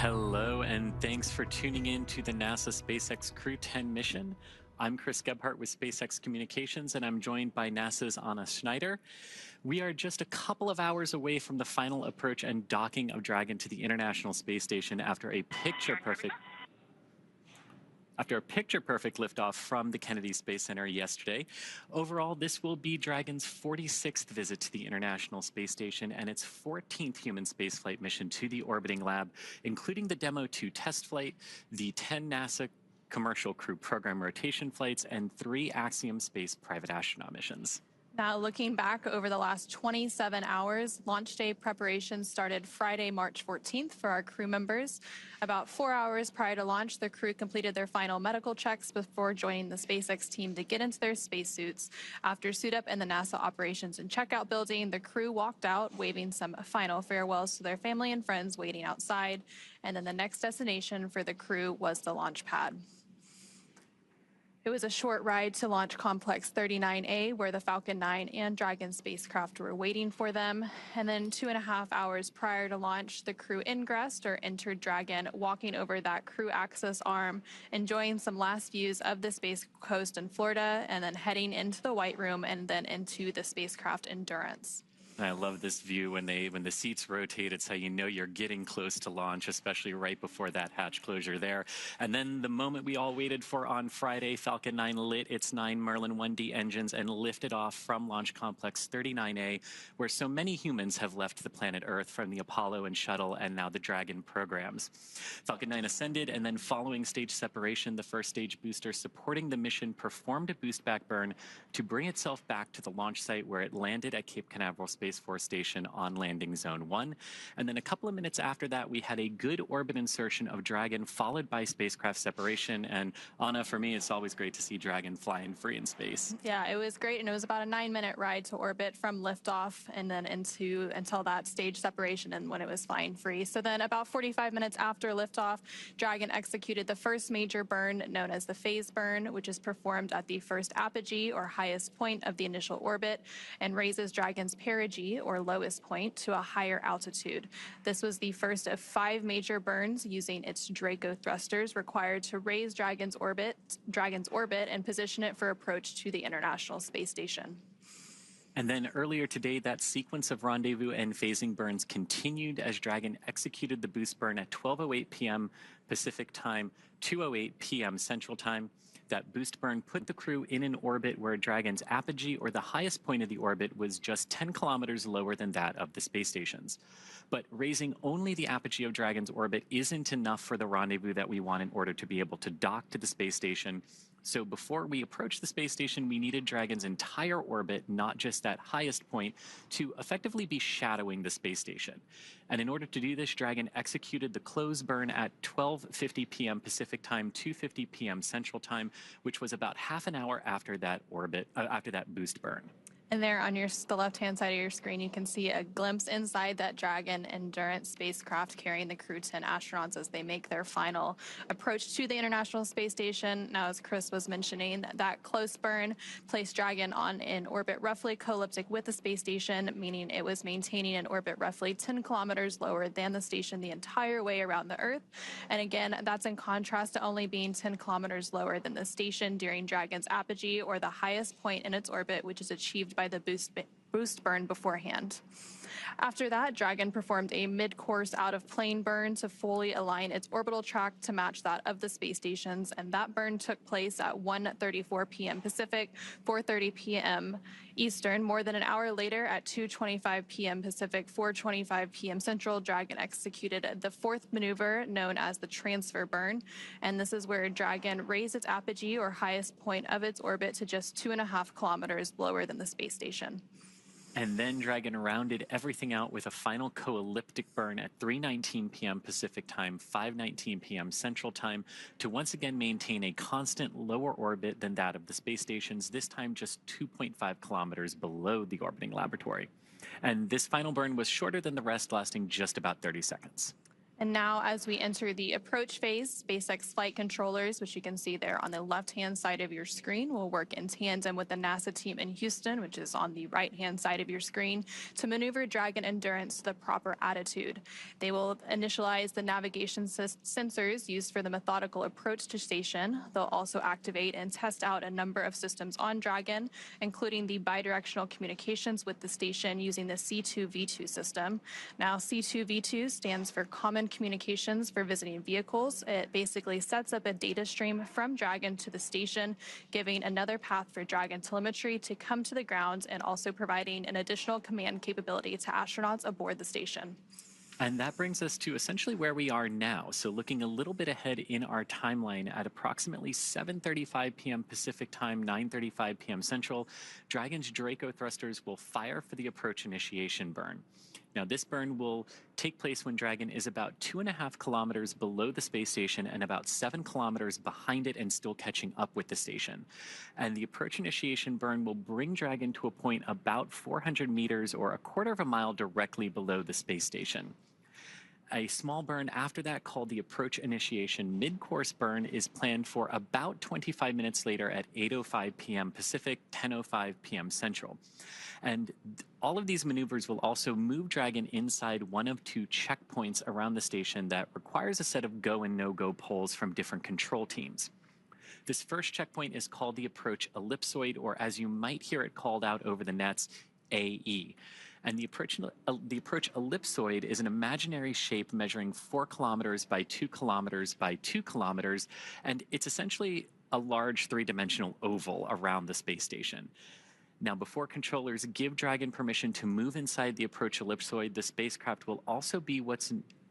Hello, and thanks for tuning in to the NASA SpaceX Crew 10 mission. I'm Chris Gebhardt with SpaceX Communications, and I'm joined by NASA's Anna Schneider. We are just a couple of hours away from the final approach and docking of Dragon to the International Space Station after a picture-perfect liftoff from the Kennedy Space Center yesterday. Overall, this will be Dragon's 46th visit to the International Space Station and its 14th human spaceflight mission to the orbiting lab, including the Demo 2 test flight, the 10 NASA Commercial Crew Program rotation flights, and 3 Axiom Space private astronaut missions. Now, looking back over the last 27 hours, launch day preparations started Friday, March 14th for our crew members. About 4 hours prior to launch, the crew completed their final medical checks before joining the SpaceX team to get into their spacesuits. After suit up in the NASA Operations and Checkout building, the crew walked out, waving some final farewells to their family and friends waiting outside. And then the next destination for the crew was the launch pad. It was a short ride to Launch Complex 39A, where the Falcon 9 and Dragon spacecraft were waiting for them. And then 2.5 hours prior to launch, the crew ingressed or entered Dragon, walking over that crew access arm, enjoying some last views of the Space Coast in Florida, and then heading into the White Room and then into the spacecraft Endurance. I love this view when the seats rotate. It's how you know you're getting close to launch, especially right before that hatch closure there. And then the moment we all waited for on Friday, Falcon 9 lit its 9 Merlin 1D engines and lifted off from Launch Complex 39A, where so many humans have left the planet Earth from the Apollo and Shuttle and now the Dragon programs. Falcon 9 ascended, and then following stage separation, the first stage booster supporting the mission performed a boost back burn to bring itself back to the launch site, where it landed at Cape Canaveral Space Force Station on landing zone 1. And then a couple of minutes after that, we had a good orbit insertion of Dragon, followed by spacecraft separation. And Anna, for me, it's always great to see Dragon flying free in space. Yeah, it was great, and it was about a 9-minute ride to orbit from liftoff and then until that stage separation and when it was flying free. So then about 45 minutes after liftoff, Dragon executed the first major burn known as the phase burn, which is performed at the first apogee or highest point of the initial orbit and raises Dragon's perigee or lowest point to a higher altitude. This was the first of 5 major burns using its Draco thrusters required to raise Dragon's orbit and position it for approach to the International Space Station. And then earlier today, that sequence of rendezvous and phasing burns continued as Dragon executed the boost burn at 12:08 p.m. Pacific time, 2:08 p.m. Central time. That boost burn put the crew in an orbit where Dragon's apogee, or the highest point of the orbit, was just 10 kilometers lower than that of the space stations. But raising only the apogee of Dragon's orbit isn't enough for the rendezvous that we want in order to be able to dock to the space station. So before we approach the space station, we needed Dragon's entire orbit, not just that highest point, to effectively be shadowing the space station. And in order to do this, Dragon executed the close burn at 12:50 p.m. Pacific time, 2:50 p.m. Central time, which was about half an hour after that boost burn. And there on the left-hand side of your screen, you can see a glimpse inside that Dragon Endurance spacecraft carrying the crew 10 astronauts as they make their final approach to the International Space Station. Now, as Chris was mentioning, that close burn placed Dragon in orbit roughly co-elliptic with the space station, meaning it was maintaining an orbit roughly 10 kilometers lower than the station the entire way around the Earth. And again, that's in contrast to only being 10 kilometers lower than the station during Dragon's apogee, or the highest point in its orbit, which is achieved by the boost burn beforehand. After that, Dragon performed a mid-course out-of-plane burn to fully align its orbital track to match that of the space stations, and that burn took place at 1:34 p.m. Pacific, 4:30 p.m. Eastern. More than an hour later, at 2:25 p.m. Pacific, 4:25 p.m. Central, Dragon executed the 4th maneuver known as the transfer burn, and this is where Dragon raised its apogee or highest point of its orbit to just 2.5 kilometers lower than the space station. And then Dragon rounded everything out with a final co-elliptic burn at 3:19 p.m. Pacific time, 5:19 p.m. Central time, to once again maintain a constant lower orbit than that of the space stations, this time just 2.5 kilometers below the orbiting laboratory. And this final burn was shorter than the rest, lasting just about 30 seconds. And now as we enter the approach phase, SpaceX flight controllers, which you can see there on the left-hand side of your screen, will work in tandem with the NASA team in Houston, which is on the right-hand side of your screen, to maneuver Dragon Endurance to the proper attitude. They will initialize the navigation sensors used for the methodical approach to station. They'll also activate and test out a number of systems on Dragon, including the bidirectional communications with the station using the C2V2 system. Now, C2V2 stands for Common Communications for Visiting Vehicles. It basically sets up a data stream from Dragon to the station, giving another path for Dragon telemetry to come to the ground and also providing an additional command capability to astronauts aboard the station. And that brings us to essentially where we are now. So looking a little bit ahead in our timeline, at approximately 7:35 p.m. Pacific time, 9:35 p.m. Central, Dragon's Draco thrusters will fire for the approach initiation burn. Now, this burn will take place when Dragon is about 2.5 kilometers below the space station and about 7 kilometers behind it and still catching up with the station. And the approach initiation burn will bring Dragon to a point about 400 meters or a quarter of a mile directly below the space station. A small burn after that, called the approach initiation mid-course burn, is planned for about 25 minutes later at 8:05 p.m. Pacific, 10:05 p.m. Central. And all of these maneuvers will also move Dragon inside one of two checkpoints around the station that requires a set of go and no-go polls from different control teams. This first checkpoint is called the approach ellipsoid, or as you might hear it called out over the nets, AE. And the approach ellipsoid is an imaginary shape measuring 4 kilometers by 2 kilometers by 2 kilometers, and it's essentially a large three-dimensional oval around the space station. Now, before controllers give Dragon permission to move inside the approach ellipsoid, the spacecraft will also be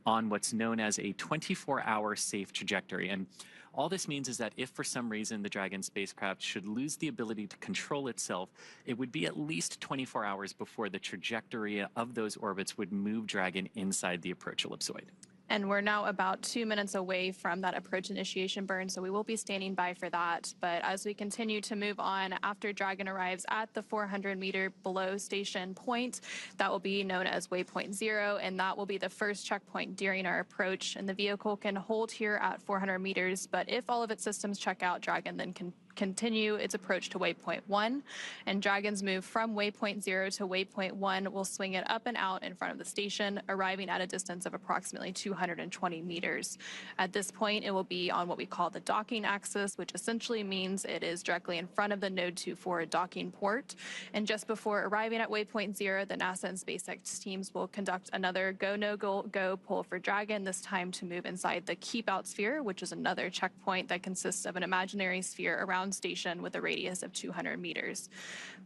on what's known as a 24-hour safe trajectory. And all this means is that if for some reason the Dragon spacecraft should lose the ability to control itself, it would be at least 24 hours before the trajectory of those orbits would move Dragon inside the approach ellipsoid. And we're now about 2 minutes away from that approach initiation burn, so we will be standing by for that. But as we continue to move on, after Dragon arrives at the 400-meter below station point, that will be known as waypoint 0, and that will be the first checkpoint during our approach. And the vehicle can hold here at 400 meters, but if all of its systems check out, Dragon then can continue its approach to waypoint 1, and Dragon's move from waypoint 0 to waypoint 1 will swing it up and out in front of the station, arriving at a distance of approximately 220 meters. At this point, it will be on what we call the docking axis, which essentially means it is directly in front of the Node 24 docking port. And just before arriving at waypoint 0, the NASA and SpaceX teams will conduct another go-no-go poll for Dragon, this time to move inside the keep-out sphere, which is another checkpoint that consists of an imaginary sphere around station with a radius of 200 meters.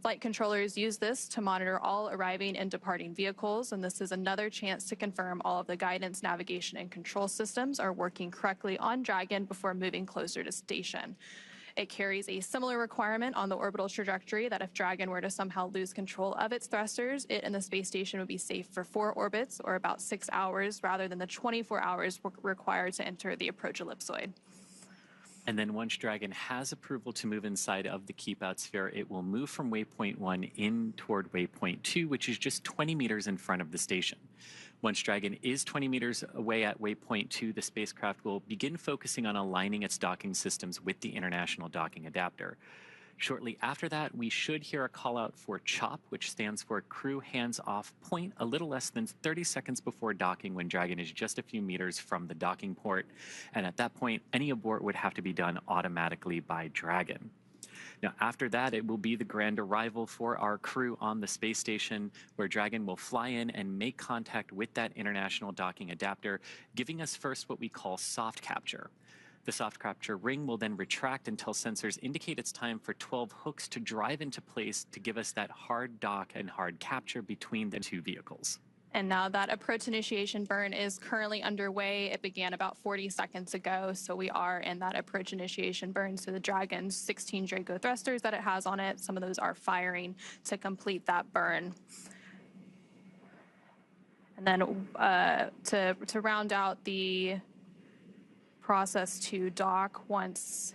Flight controllers use this to monitor all arriving and departing vehicles, and this is another chance to confirm all of the guidance, navigation, and control systems are working correctly on Dragon before moving closer to station. It carries a similar requirement on the orbital trajectory that if Dragon were to somehow lose control of its thrusters, it and the space station would be safe for 4 orbits, or about 6 hours, rather than the 24 hours required to enter the approach ellipsoid. And then once Dragon has approval to move inside of the keep-out sphere, it will move from waypoint 1 in toward waypoint 2, which is just 20 meters in front of the station. Once Dragon is 20 meters away at waypoint 2, the spacecraft will begin focusing on aligning its docking systems with the International Docking Adapter. Shortly after that, we should hear a call out for CHOP, which stands for Crew Hands Off Point, a little less than 30 seconds before docking, when Dragon is just a few meters from the docking port. And at that point, any abort would have to be done automatically by Dragon. Now, after that, it will be the grand arrival for our crew on the space station, where Dragon will fly in and make contact with that International Docking Adapter, giving us first what we call soft capture. The soft capture ring will then retract until sensors indicate it's time for 12 hooks to drive into place to give us that hard dock and hard capture between the two vehicles. And now that approach initiation burn is currently underway. It began about 40 seconds ago, so we are in that approach initiation burn. So the Dragon's 16 Draco thrusters that it has on it, some of those are firing to complete that burn. And then to round out the process to dock, once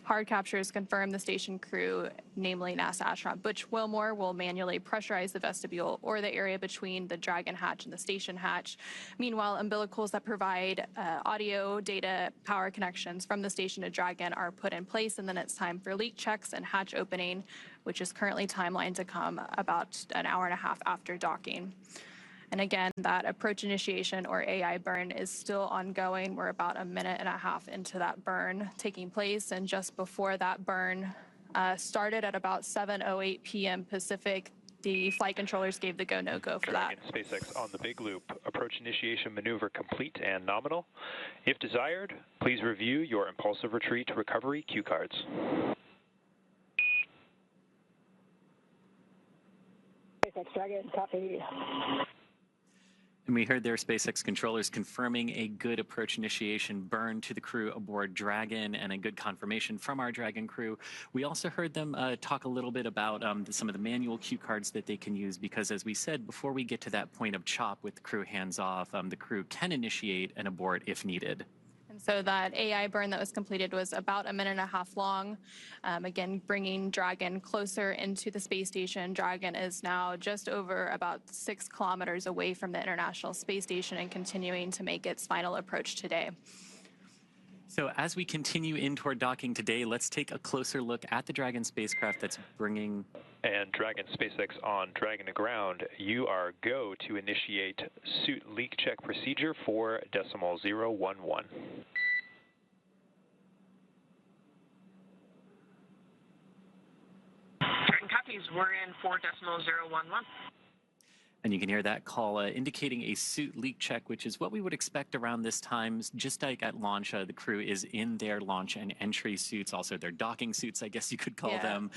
hard captures confirm the station crew, namely NASA astronaut Butch Wilmore, will manually pressurize the vestibule or the area between the Dragon hatch and the station hatch. Meanwhile, umbilicals that provide audio, data, power connections from the station to Dragon are put in place, and then it's time for leak checks and hatch opening, which is currently timelined to come about an hour and a half after docking. And again, that approach initiation or AI burn is still ongoing. We're about a minute and a half into that burn taking place. And just before that burn started at about 7:08 p.m. Pacific, the flight controllers gave the go, no-go for that. SpaceX on the big loop. Approach initiation maneuver complete and nominal. If desired, please review your impulsive retreat recovery cue cards. SpaceX Dragon, copy. And we heard their SpaceX controllers confirming a good approach initiation burn to the crew aboard Dragon and a good confirmation from our Dragon crew. We also heard them talk a little bit about some of the manual cue cards that they can use because, as we said, before we get to that point of chop with the crew hands off, the crew can initiate an abort if needed. And so that AI burn that was completed was about a minute and a half long. Again, bringing Dragon closer into the space station. Dragon is now just over about 6 kilometers away from the International Space Station and continuing to make its final approach today. So as we continue in toward docking today, let's take a closer look at the Dragon spacecraft that's bringing... And Dragon SpaceX on Dragon to ground, you are go to initiate suit leak check procedure for decimal 011. Dragon copies, we're in for decimal 011. And you can hear that call indicating a suit leak check, which is what we would expect around this time. Just like at launch, the crew is in their launch and entry suits, also their docking suits, I guess you could call them,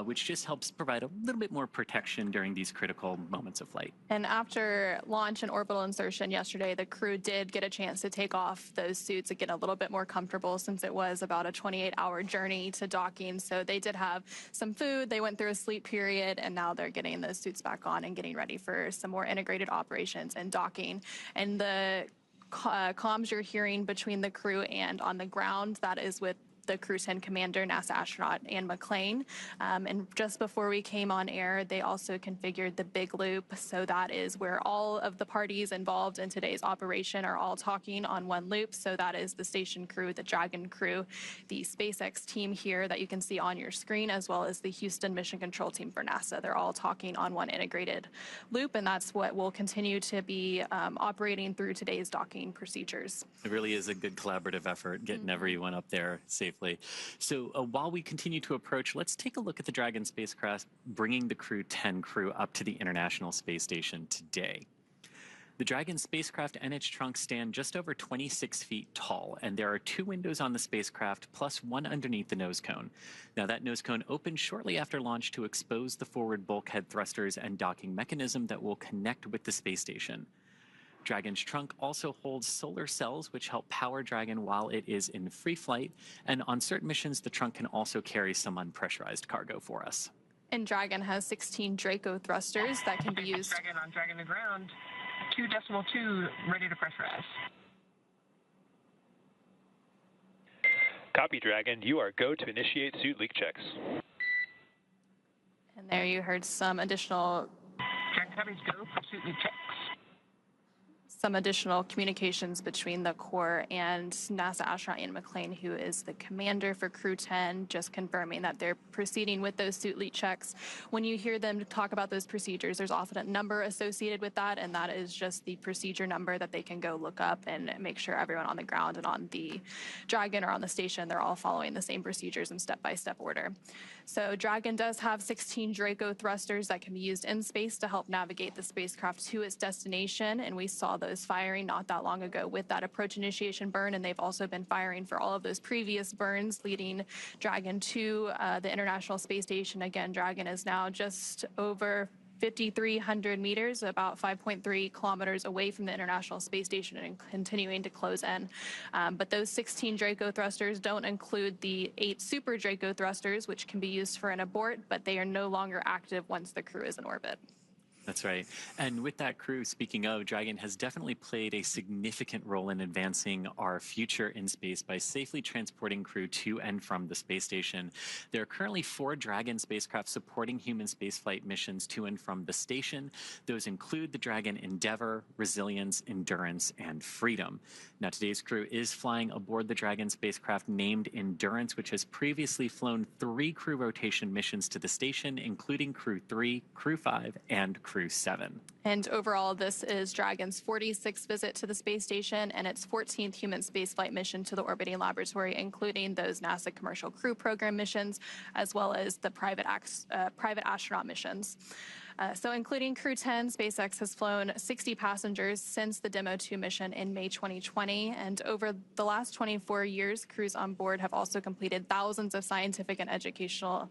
which just helps provide a little bit more protection during these critical moments of flight. And after launch and orbital insertion yesterday, the crew did get a chance to take off those suits and get a little bit more comfortable since it was about a 28-hour journey to docking. So they did have some food, they went through a sleep period, and now they're getting those suits back on and getting ready for some more integrated operations and docking. And the comms you're hearing between the crew and on the ground, that is with the Crew 10 commander, NASA astronaut Ann McClain. And just before we came on air, they also configured the big loop. So that is where all of the parties involved in today's operation are all talking on one loop. So that is the station crew, the Dragon crew, the SpaceX team here that you can see on your screen, as well as the Houston Mission Control team for NASA. They're all talking on one integrated loop, and that's what will continue to be operating through today's docking procedures. It really is a good collaborative effort, getting everyone up there safely. So while we continue to approach, let's take a look at the Dragon spacecraft bringing the Crew 10 crew up to the International Space Station today. The Dragon spacecraft and its trunk stand just over 26 feet tall, and there are 2 windows on the spacecraft plus one underneath the nose cone. Now, that nose cone opens shortly after launch to expose the forward bulkhead thrusters and docking mechanism that will connect with the space station. Dragon's trunk also holds solar cells, which help power Dragon while it is in free flight. And on certain missions, the trunk can also carry some unpressurized cargo for us. And Dragon has 16 Draco thrusters that can be used. Dragon on Dragon to ground, 2.2 ready to pressurize. Copy, Dragon. You are go to initiate suit leak checks. And there you heard some additional Dragon copies, go for suit leak checks. some additional communications between the Corps and NASA astronaut Ann McClain, who is the commander for Crew 10, just confirming that they're proceeding with those suit leak checks. When you hear them talk about those procedures, there's often a number associated with that, and that is just the procedure number that they can go look up and make sure everyone on the ground and on the Dragon or on the station, they're all following the same procedures in step-by-step order. So Dragon does have 16 Draco thrusters that can be used in space to help navigate the spacecraft to its destination, and we saw those firing not that long ago with that approach initiation burn, and they've also been firing for all of those previous burns leading Dragon to the International Space Station. Again, Dragon is now just over 5,300 meters, about 5.3 kilometers away from the International Space Station and continuing to close in. But those 16 Draco thrusters don't include the 8 Super Draco thrusters, which can be used for an abort, but they are no longer active once the crew is in orbit. That's right. And with that crew, speaking of, Dragon has definitely played a significant role in advancing our future in space by safely transporting crew to and from the space station. There are currently 4 Dragon spacecraft supporting human spaceflight missions to and from the station. Those include the Dragon Endeavour, Resilience, Endurance, and Freedom. Now, today's crew is flying aboard the Dragon spacecraft named Endurance, which has previously flown 3 crew rotation missions to the station, including Crew 3, Crew 5, and Crew 7. And overall, this is Dragon's 46th visit to the space station and its 14th human spaceflight mission to the orbiting laboratory, including those NASA Commercial Crew Program missions, as well as the private astronaut missions. So including Crew 10, SpaceX has flown 60 passengers since the Demo 2 mission in May 2020. And over the last 24 years, crews on board have also completed thousands of scientific and educational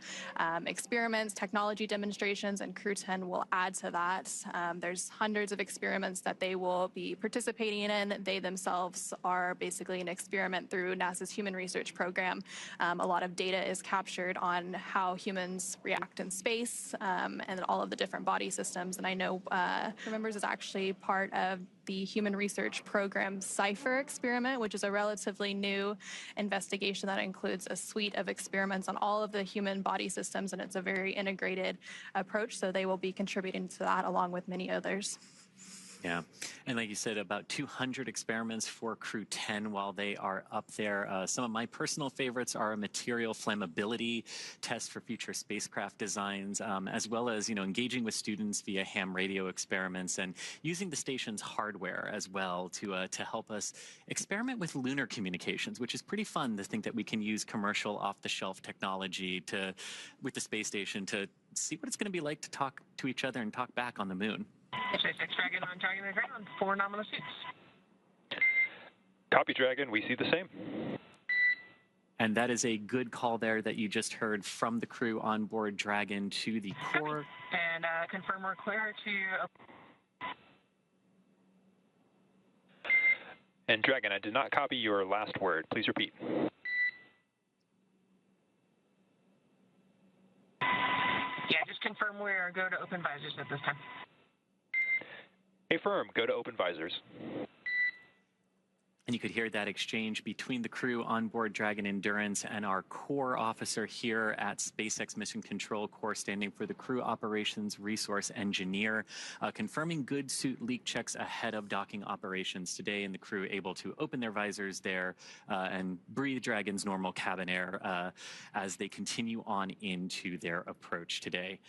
experiments, technology demonstrations, and Crew 10 will add to that. There's hundreds of experiments that they will be participating in. They themselves are basically an experiment through NASA's Human Research Program. A lot of data is captured on how humans react in space and all of the different body systems. And I know Remembers is actually part of the Human Research Program CIPHER experiment, which is a relatively new investigation that includes a suite of experiments on all of the human body systems, and it's a very integrated approach. So they will be contributing to that along with many others. Yeah. And like you said, about 200 experiments for Crew 10 while they are up there. Some of my personal favorites are a material flammability test for future spacecraft designs, as well as, engaging with students via ham radio experiments and using the station's hardware as well to help us experiment with lunar communications, which is pretty fun to think that we can use commercial off-the-shelf technology with the space station to see what it's going to be like to talk to each other and talk back on the moon. SpaceX Dragon on Dragon the ground, 4 nominal suits. Copy, Dragon. We see the same. And that is a good call there that you just heard from the crew on board Dragon to the core. And confirm we're clear to... And Dragon, I did not copy your last word. Please repeat. Yeah, just confirm we're go to open visors at this time. Affirm, go to open visors. And you could hear that exchange between the crew on board Dragon Endurance and our core officer here at SpaceX Mission Control, core standing for the Crew Operations Resource Engineer, confirming good suit leak checks ahead of docking operations today, and the crew able to open their visors there and breathe Dragon's normal cabin air as they continue on into their approach today.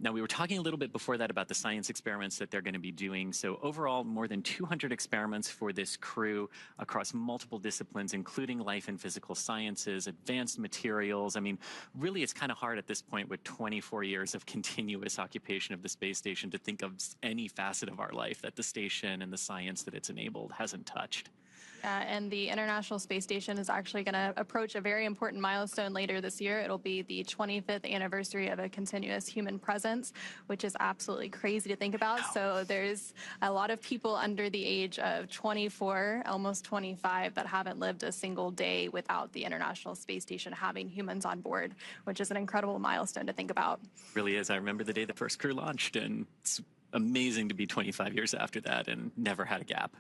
Now, we were talking a little bit before that about the science experiments that they're going to be doing. So overall, more than 200 experiments for this crew across multiple disciplines, including life and physical sciences, advanced materials. I mean, really, it's kind of hard at this point with 24 years of continuous occupation of the space station to think of any facet of our life that the station and the science that it's enabled hasn't touched. And the International Space Station is actually going to approach a very important milestone later this year. It'll be the 25th anniversary of a continuous human presence, which is absolutely crazy to think about. So there's a lot of people under the age of 24, almost 25, that haven't lived a single day without the International Space Station having humans on board, which is an incredible milestone to think about. It really is. I remember the day the first crew launched, and it's amazing to be 25 years after that and never had a gap.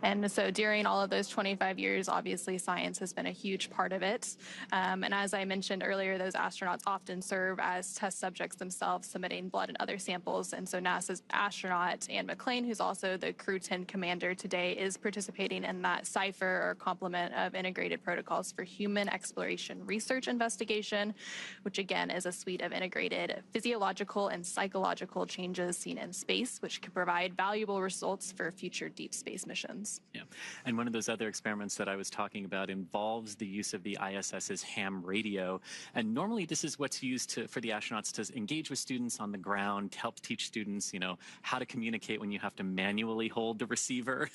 And so during all of those 25 years, obviously science has been a huge part of it. And as I mentioned earlier, those astronauts often serve as test subjects themselves, submitting blood and other samples. And so NASA's astronaut Anne McClain, who's also the Crew 10 commander today, is participating in that CIPHER, or complement of integrated protocols for human exploration research investigation, which again is a suite of integrated physiological and psychological changes seen in space, which could provide valuable results for future deep space missions. Yeah, and one of those other experiments that I was talking about involves the use of the ISS's ham radio. And normally this is what's used for the astronauts to engage with students on the ground, to help teach students, how to communicate when you have to manually hold the receiver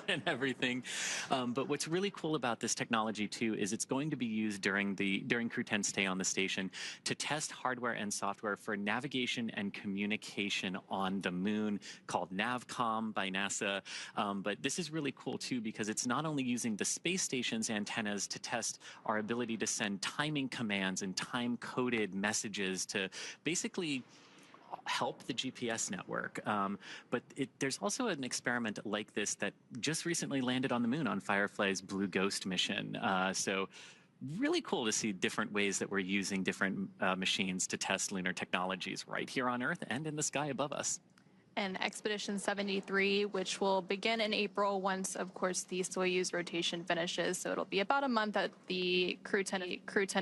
and everything. But what's really cool about this technology too is it's going to be used during Crew 10's stay on the station to test hardware and software for navigation and communication on the moon, called NavCom by NASA. But this is really cool too because it's not only using the space station's antennas to test our ability to send timing commands and time-coded messages to basically help the GPS network. But there's also an experiment like this that just recently landed on the moon on Firefly's Blue Ghost mission. So really cool to see different ways that we're using different machines to test lunar technologies right here on Earth and in the sky above us. And Expedition 73, which will begin in April once, of course, the Soyuz rotation finishes. So it'll be about a month that the Crew 10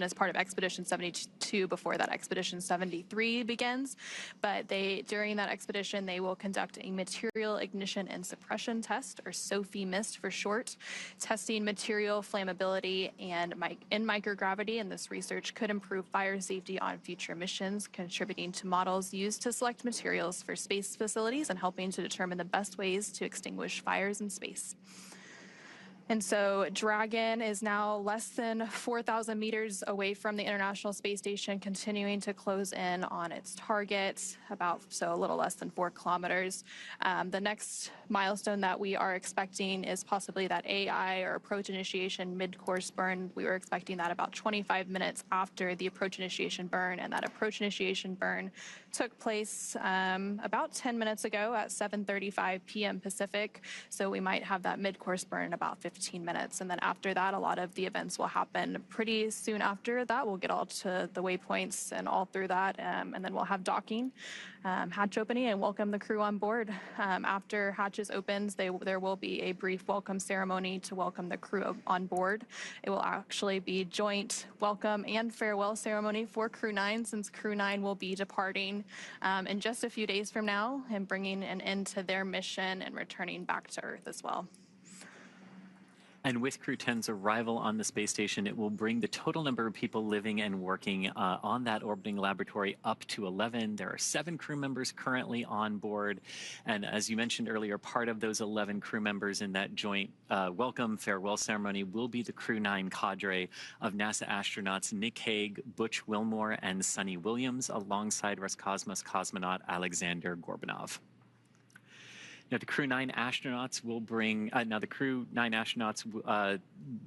is part of Expedition 72 before that Expedition 73 begins. But during that expedition, they will conduct a material ignition and suppression test, or SOFI-MIST for short, testing material flammability and in microgravity. And this research could improve fire safety on future missions, contributing to models used to select materials for space facilities and helping to determine the best ways to extinguish fires in space. And so Dragon is now less than 4,000 meters away from the International Space Station, continuing to close in on its target, a little less than 4 kilometers. The next milestone that we are expecting is possibly that AI, or approach initiation mid-course burn. We were expecting that about 25 minutes after the approach initiation burn, and that approach initiation burn took place about 10 minutes ago at 7:35 p.m. Pacific. So we might have that mid-course burn in about 15 minutes. And then after that, a lot of the events will happen pretty soon after that. We'll get all to the waypoints and all through that. And then we'll have docking, hatch opening, and welcome the crew on board. After hatches opens, there will be a brief welcome ceremony to welcome the crew on board. It will actually be joint welcome and farewell ceremony for Crew 9, since Crew 9 will be departing in just a few days from now and bringing an end to their mission and returning back to Earth as well. And with Crew 10's arrival on the space station, it will bring the total number of people living and working on that orbiting laboratory up to 11. There are 7 crew members currently on board. And as you mentioned earlier, part of those 11 crew members in that joint welcome farewell ceremony will be the Crew 9 cadre of NASA astronauts Nick Hague, Butch Wilmore, and Sunny Williams, alongside Roscosmos cosmonaut Alexander Gorbanov. Now, the Crew 9 astronauts will bring, the Crew 9 astronauts,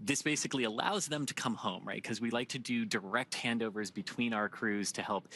this basically allows them to come home, right? Because we like to do direct handovers between our crews to help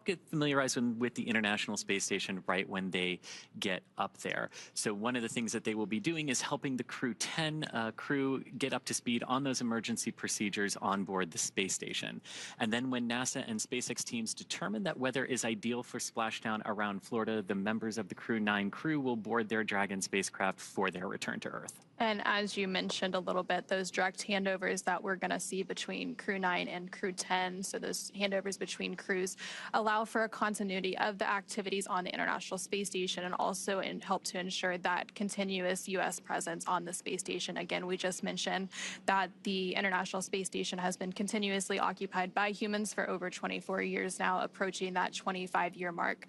get familiarized with the International Space Station right when they get up there. So one of the things that they will be doing is helping the Crew 10 crew get up to speed on those emergency procedures on board the space station. And then when NASA and SpaceX teams determine that weather is ideal for splashdown around Florida, the members of the Crew 9 crew will board their Dragon spacecraft for their return to Earth. And as you mentioned a little bit, those direct handovers that we're going to see between Crew 9 and Crew 10, so those handovers between crews, allow for a continuity of the activities on the International Space Station and also help to ensure that continuous U.S. presence on the space station. Again, we just mentioned that the International Space Station has been continuously occupied by humans for over 24 years now, approaching that 25-year mark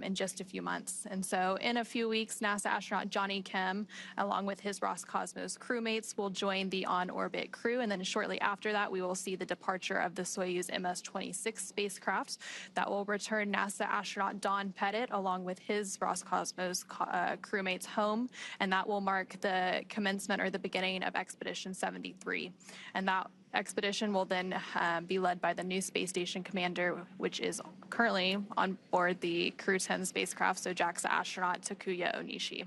in just a few months. And so in a few weeks, NASA astronaut Johnny Kim, along with his Roscosmos crewmates, will join the on-orbit crew. And then shortly after that, we will see the departure of the Soyuz MS-26 spacecraft that will return NASA astronaut Don Pettit, along with his Roscosmos crewmates, home. And that will mark the commencement, or the beginning, of Expedition 73. And that expedition will then be led by the new space station commander, which is currently on board the Crew 10 spacecraft, so JAXA astronaut Takuya Onishi.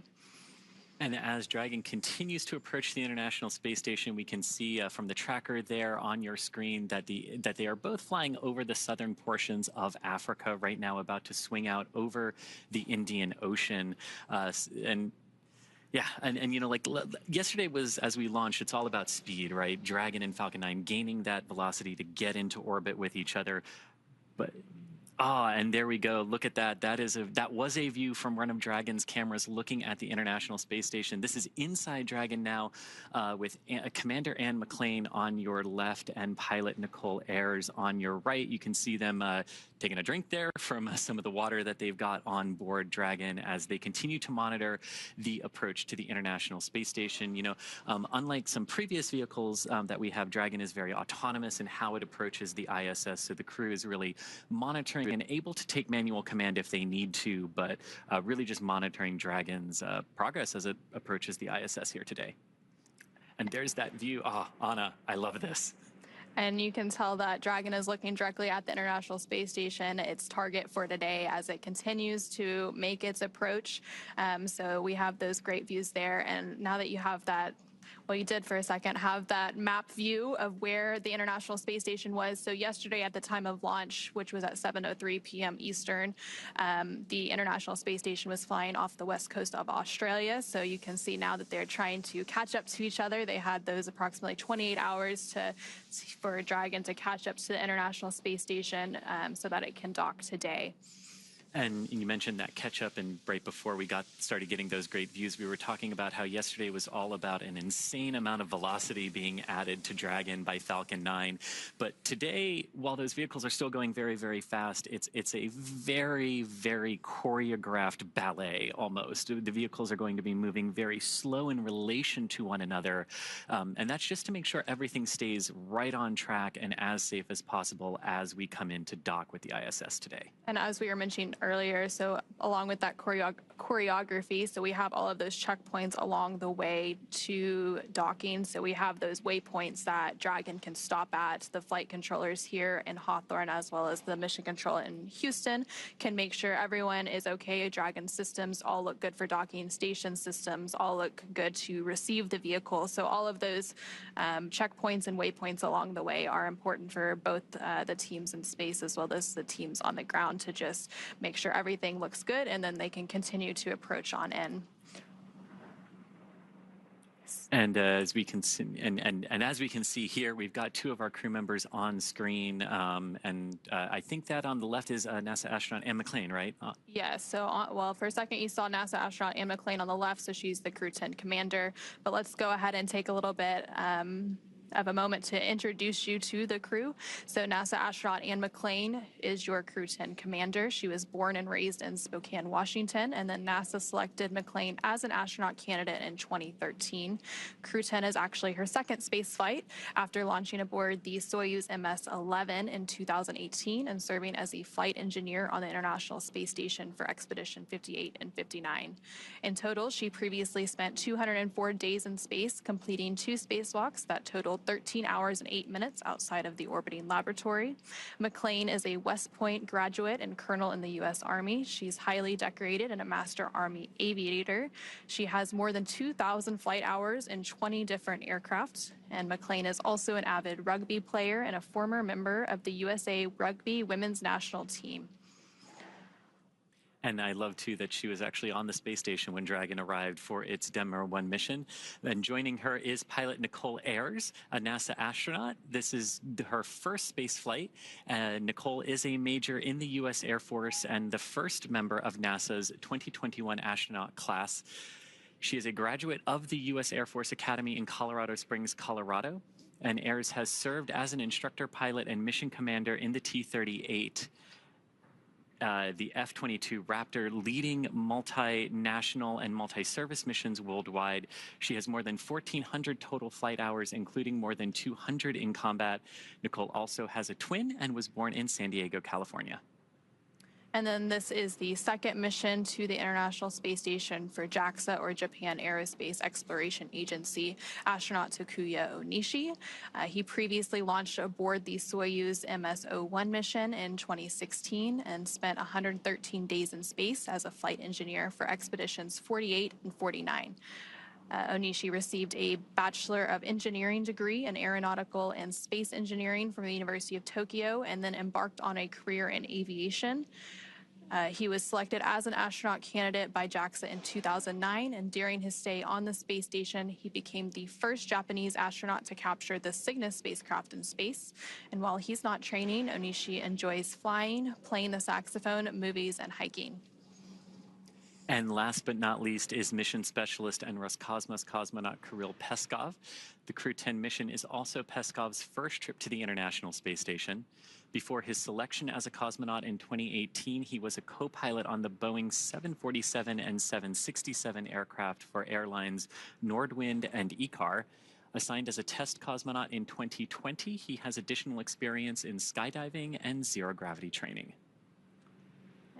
And as Dragon continues to approach the International Space Station, we can see from the tracker there on your screen that they are both flying over the southern portions of Africa right now, about to swing out over the Indian Ocean. Yeah, and like yesterday was, as we launched, it's all about speed, right? Dragon and Falcon 9 gaining that velocity to get into orbit with each other. But and there we go. Look at that. That was a view from one of Dragon's cameras looking at the International Space Station. This is inside Dragon now, with Commander Anne McLean on your left and pilot Nicole Ayers on your right. You can see them taking a drink there from some of the water that they've got on board Dragon as they continue to monitor the approach to the International Space Station. Unlike some previous vehicles that we have, Dragon is very autonomous in how it approaches the ISS. So the crew is really monitoring and able to take manual command if they need to, but really just monitoring Dragon's progress as it approaches the ISS here today. And there's that view. Anna, I love this. And you can tell that Dragon is looking directly at the International Space Station, its target for today, as it continues to make its approach. So we have those great views there. And now that you have that, well, you did for a second have that map view of where the International Space Station was. So yesterday at the time of launch, which was at 7:03 p.m. Eastern, the International Space Station was flying off the west coast of Australia. So you can see now that they're trying to catch up to each other. They had those approximately 28 hours for Dragon to catch up to the International Space Station so that it can dock today. And you mentioned that catch up, and right before we started getting those great views, we were talking about how yesterday was all about an insane amount of velocity being added to Dragon by Falcon 9. But today, while those vehicles are still going very, very fast, it's a very, very choreographed ballet almost. The vehicles are going to be moving very slow in relation to one another. And that's just to make sure everything stays right on track and as safe as possible as we come in to dock with the ISS today. And as we were mentioning earlier, so along with that choreography, so we have all of those checkpoints along the way to docking. So we have those waypoints that Dragon can stop at. The flight controllers here in Hawthorne, as well as the mission control in Houston, can make sure everyone is okay. Dragon systems all look good for docking. Station systems all look good to receive the vehicle. So all of those checkpoints and waypoints along the way are important for both the teams in space as well as the teams on the ground to just make sure everything looks good, and then they can continue to approach on in. And as we can see, and as we can see here, we've got two of our crew members on screen, and I think that on the left is NASA astronaut Anne McClain, right? Yes. So, well, for a second you saw NASA astronaut Anne McClain on the left, so she's the Crew 10 commander. But let's go ahead and take a little bit of a moment to introduce you to the crew. So NASA astronaut Anne McClain is your Crew 10 commander. She was born and raised in Spokane, Washington, and then NASA selected McClain as an astronaut candidate in 2013. Crew 10 is actually her second space flight after launching aboard the Soyuz MS-11 in 2018 and serving as a flight engineer on the International Space Station for Expedition 58 and 59. In total, she previously spent 204 days in space, completing 2 spacewalks that totaled 13 hours and 8 minutes outside of the orbiting laboratory. McClain is a West Point graduate and colonel in the U.S. Army. She's highly decorated and a Master Army aviator. She has more than 2,000 flight hours in 20 different aircraft. And McClain is also an avid rugby player and a former member of the USA Rugby Women's National Team. And I love, too, that she was actually on the space station when Dragon arrived for its Demo 1 mission. And joining her is pilot Nicole Ayers, a NASA astronaut. This is her first space flight. Nicole is a major in the U.S. Air Force and the first member of NASA's 2021 astronaut class. She is a graduate of the U.S. Air Force Academy in Colorado Springs, Colorado. And Ayers has served as an instructor pilot and mission commander in the T-38. The F-22 Raptor, leading multinational and multi-service missions worldwide. She has more than 1,400 total flight hours, including more than 200 in combat. Nicole also has a twin and was born in San Diego, California. And then this is the second mission to the International Space Station for JAXA, or Japan Aerospace Exploration Agency, astronaut Takuya Onishi. He previously launched aboard the Soyuz MS-01 mission in 2016 and spent 113 days in space as a flight engineer for expeditions 48 and 49. Onishi received a Bachelor of Engineering degree in Aeronautical and Space Engineering from the University of Tokyo, and then embarked on a career in aviation. He was selected as an astronaut candidate by JAXA in 2009, and during his stay on the space station, he became the first Japanese astronaut to capture the Cygnus spacecraft in space. And while he's not training, Onishi enjoys flying, playing the saxophone, movies, and hiking. And last but not least is mission specialist and Roscosmos cosmonaut Kirill Peskov. The Crew 10 mission is also Peskov's first trip to the International Space Station. Before his selection as a cosmonaut in 2018, he was a co-pilot on the Boeing 747 and 767 aircraft for airlines Nordwind and ICAR. Assigned as a test cosmonaut in 2020, he has additional experience in skydiving and zero-gravity training.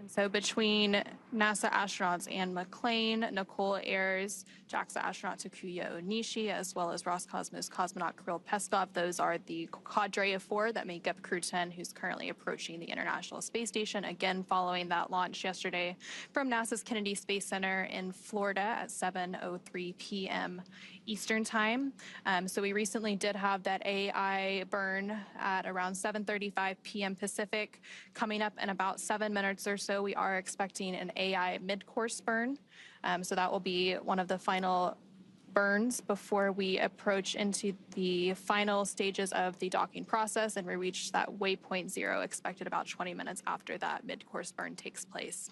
So between NASA astronauts Anne McClain, Nicole Ayers, JAXA astronaut Takuya Onishi, as well as Roscosmos cosmonaut Kirill Peskov, those are the cadre of 4 that make up Crew 10, who's currently approaching the International Space Station, again following that launch yesterday from NASA's Kennedy Space Center in Florida at 7:03 p.m. Eastern Time. So we recently did have that AI burn at around 7:35 p.m. Pacific. Coming up in about 7 minutes or so, we are expecting an AI mid-course burn. So that will be one of the final burns before we approach into the final stages of the docking process, and we reach that waypoint 0 expected about 20 minutes after that mid-course burn takes place.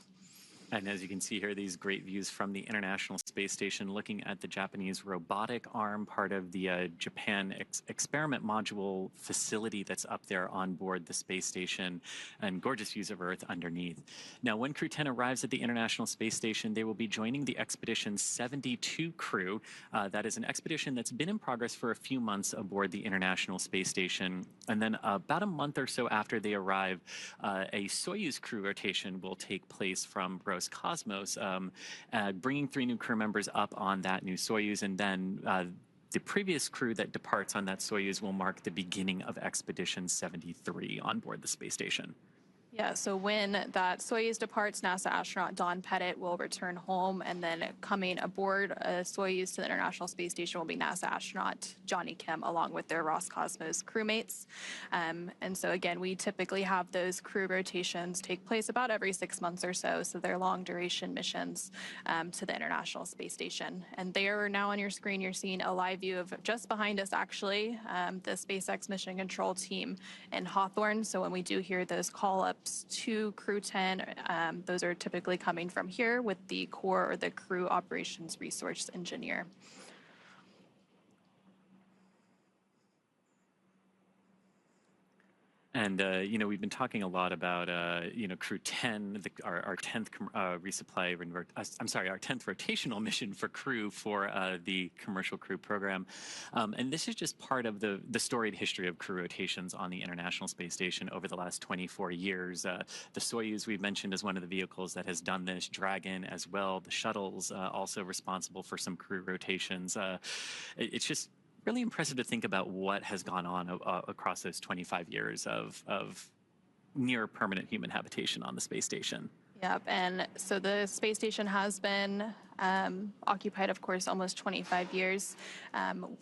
And as you can see here, these great views from the International Space Station, looking at the Japanese robotic arm, part of the Japan experiment module facility that's up there on board the space station, and gorgeous views of Earth underneath. Now, when Crew 10 arrives at the International Space Station, they will be joining the Expedition 72 crew. That is an expedition that's been in progress for a few months aboard the International Space Station. And then about a month or so after they arrive, a Soyuz crew rotation will take place from Roscosmos, bringing 3 new crew members up on that new Soyuz, and then the previous crew that departs on that Soyuz will mark the beginning of Expedition 73 on board the space station. Yeah, so when that Soyuz departs, NASA astronaut Don Pettit will return home, and then coming aboard a Soyuz to the International Space Station will be NASA astronaut Johnny Kim, along with their Roscosmos crewmates. And so again, we typically have those crew rotations take place about every 6 months or so, so they're long duration missions to the International Space Station. And there now on your screen, you're seeing a live view of just behind us, actually, the SpaceX mission control team in Hawthorne. So when we do hear those call-ups to Crew 10, those are typically coming from here with the core or the crew operations resource engineer. And, we've been talking a lot about, Crew 10, our 10th resupply, our 10th rotational mission for Crew for the commercial crew program. And this is just part of the storied history of crew rotations on the International Space Station over the last 24 years. The Soyuz we've mentioned as one of the vehicles that has done this, Dragon as well. The shuttle's also responsible for some crew rotations. It's just really impressive to think about what has gone on across those 25 years of near permanent human habitation on the space station. Yep, and so the space station has been occupied, of course, almost 25 years.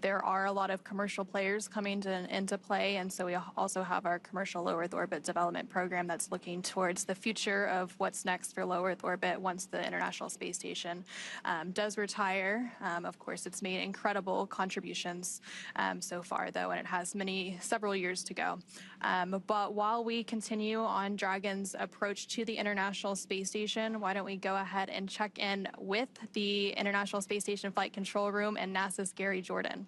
There are a lot of commercial players coming into play, and so we also have our commercial low Earth orbit development program that's looking towards the future of what's next for low Earth orbit once the International Space Station does retire. Of course, it's made incredible contributions so far, though, and it has several years to go. But while we continue on Dragon's approach to the International Space Station, why don't we go ahead and check in with the International Space Station Flight Control Room and NASA's Gary Jordan.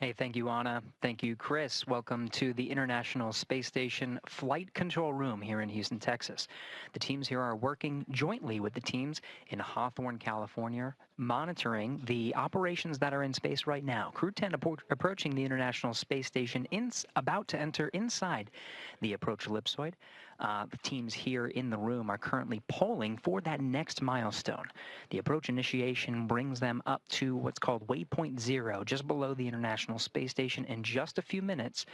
Hey, thank you, Anna. Thank you, Chris. Welcome to the International Space Station Flight Control Room here in Houston, Texas. The teams here are working jointly with the teams in Hawthorne, California, monitoring the operations that are in space right now. Crew 10 approaching the International Space Station, about to enter inside the approach ellipsoid. The teams here in the room are currently polling for that next milestone. The approach initiation brings them up to what's called waypoint 0, just below the International Space Station. In just a few minutes,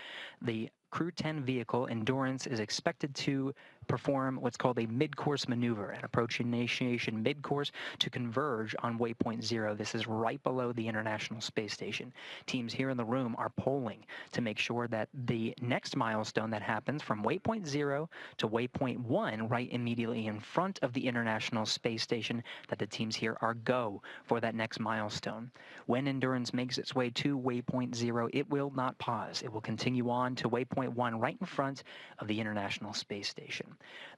the Crew 10 vehicle Endurance is expected to perform what's called a mid-course maneuver, an approach initiation mid-course to converge on waypoint 0. This is right below the International Space Station. Teams here in the room are polling to make sure that the next milestone that happens from waypoint 0 to waypoint 1, right immediately in front of the International Space Station, that the teams here are go for that next milestone. When Endurance makes its way to waypoint 0, it will not pause. It will continue on to waypoint 1 right in front of the International Space Station.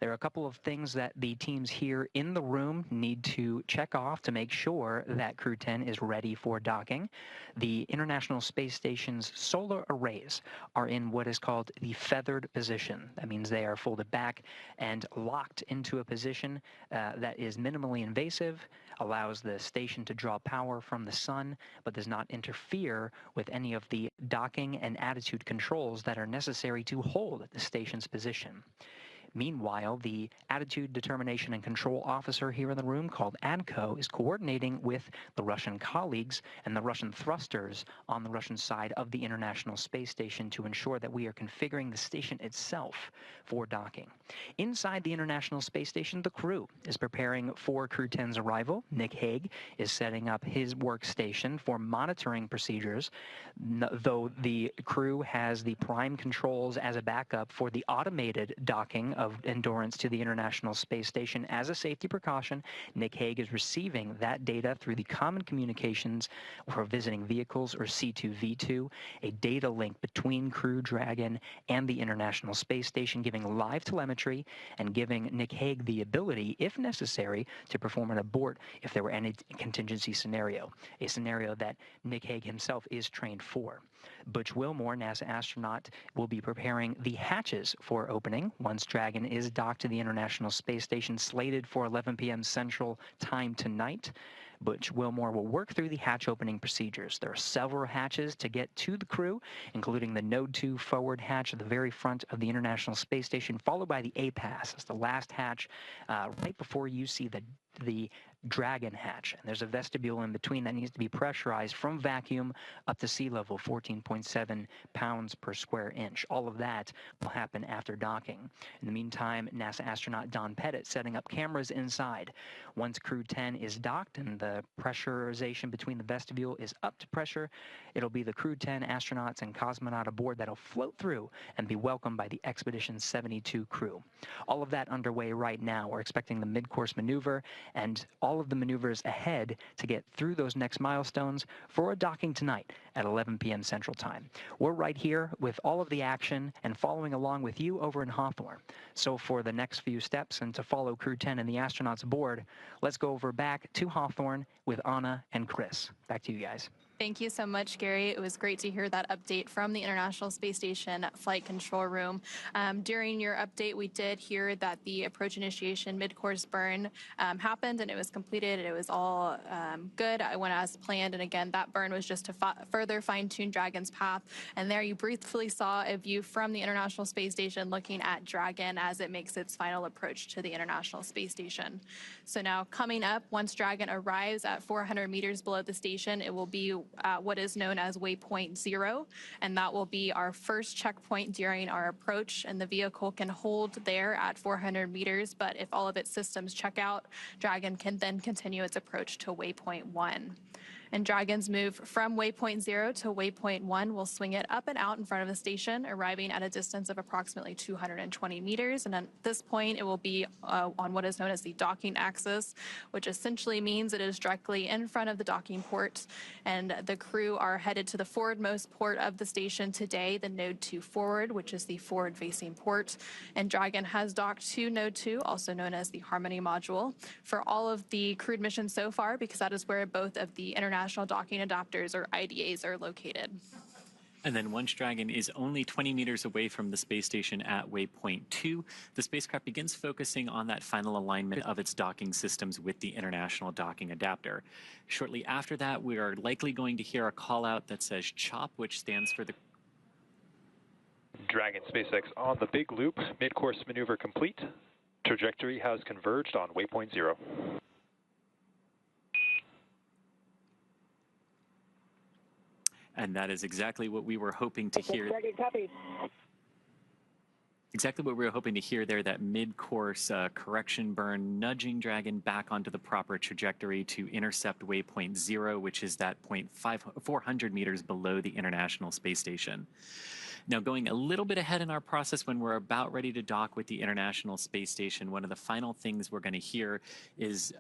There are a couple of things that the teams here in the room need to check off to make sure that Crew 10 is ready for docking. The International Space Station's solar arrays are in what is called the feathered position. That means they are folded back and locked into a position that is minimally invasive, allows the station to draw power from the sun, but does not interfere with any of the docking and attitude controls that are necessary to hold the station's position. Meanwhile, the Attitude Determination and Control Officer here in the room, called ADCO, is coordinating with the Russian colleagues and the Russian thrusters on the Russian side of the International Space Station to ensure that we are configuring the station itself for docking. Inside the International Space Station, the crew is preparing for Crew 10's arrival. Nick Hague is setting up his workstation for monitoring procedures, though the crew has the prime controls as a backup for the automated docking of Endurance to the International Space Station. As a safety precaution, Nick Hague is receiving that data through the Common Communications for Visiting Vehicles, or C2V2, a data link between Crew Dragon and the International Space Station, giving live telemetry and giving Nick Hague the ability, if necessary, to perform an abort if there were any contingency scenario, a scenario that Nick Hague himself is trained for. Butch Wilmore, NASA astronaut, will be preparing the hatches for opening once Dragon is docked to the International Space Station, slated for 11 p.m. Central Time tonight. Butch Wilmore will work through the hatch opening procedures. There are several hatches to get to the crew, including the Node 2 forward hatch at the very front of the International Space Station, followed by the A-Pass. It's the last hatch right before you see the Dragon hatch. And there's a vestibule in between that needs to be pressurized from vacuum up to sea level, 14.7 pounds per square inch. All of that will happen after docking. In the meantime, NASA astronaut Don Pettit setting up cameras inside. Once Crew 10 is docked and the pressurization between the vestibule is up to pressure, it'll be the Crew 10 astronauts and cosmonaut aboard that'll float through and be welcomed by the Expedition 72 crew. All of that underway right now. We're expecting the mid-course maneuver and all of the maneuvers ahead to get through those next milestones for a docking tonight at 11 p.m. Central Time. We're right here with all of the action and following along with you over in Hawthorne. So for the next few steps and to follow Crew 10 and the astronauts aboard, let's go over back to Hawthorne with Anna and Chris. Back to you guys. Thank you so much, Gary. It was great to hear that update from the International Space Station Flight Control Room. During your update, we did hear that the approach initiation mid-course burn happened and it was completed. It was all good. I went as planned, and again, that burn was just to further fine-tune Dragon's path. And there you briefly saw a view from the International Space Station looking at Dragon as it makes its final approach to the International Space Station. So now coming up, once Dragon arrives at 400 meters below the station, it will be what is known as waypoint 0, and that will be our first checkpoint during our approach, and the vehicle can hold there at 400 meters, but if all of its systems check out, Dragon can then continue its approach to waypoint 1. And Dragon's move from waypoint 0 to waypoint 1 will swing it up and out in front of the station, arriving at a distance of approximately 220 meters. And at this point, it will be on what is known as the docking axis, which essentially means it is directly in front of the docking port. And the crew are headed to the forwardmost port of the station today, the Node 2 forward, which is the forward-facing port. And Dragon has docked to Node 2, also known as the Harmony module, for all of the crewed missions so far, because that is where both of the international docking adapters, or IDAs, are located. And then once Dragon is only 20 meters away from the space station at waypoint 2, the spacecraft begins focusing on that final alignment of its docking systems with the International Docking Adapter. Shortly after that, we are likely going to hear a call out that says CHOP, which stands for the Dragon SpaceX on the big loop, mid-course maneuver complete. Trajectory has converged on waypoint 0. And that is exactly what we were hoping to hear. Exactly what we were hoping to hear there, that mid-course correction burn, nudging Dragon back onto the proper trajectory to intercept waypoint 0, which is that 400 meters below the International Space Station. Now, going a little bit ahead in our process, when we're about ready to dock with the International Space Station, one of the final things we're going to hear is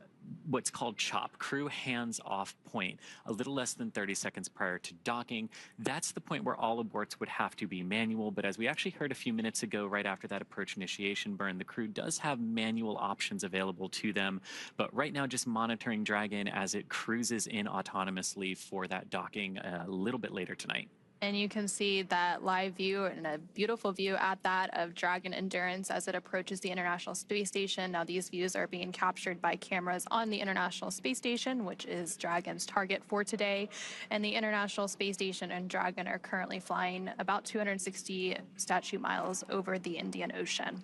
what's called CHOP, crew hands-off point, a little less than 30 seconds prior to docking. That's the point where all aborts would have to be manual, but as we actually heard a few minutes ago, right after that approach initiation burn, the crew does have manual options available to them, but right now just monitoring Dragon as it cruises in autonomously for that docking a little bit later tonight. And you can see that live view and a beautiful view at that of Dragon Endurance as it approaches the International Space Station. Now, these views are being captured by cameras on the International Space Station, which is Dragon's target for today. And the International Space Station and Dragon are currently flying about 260 statute miles over the Indian Ocean.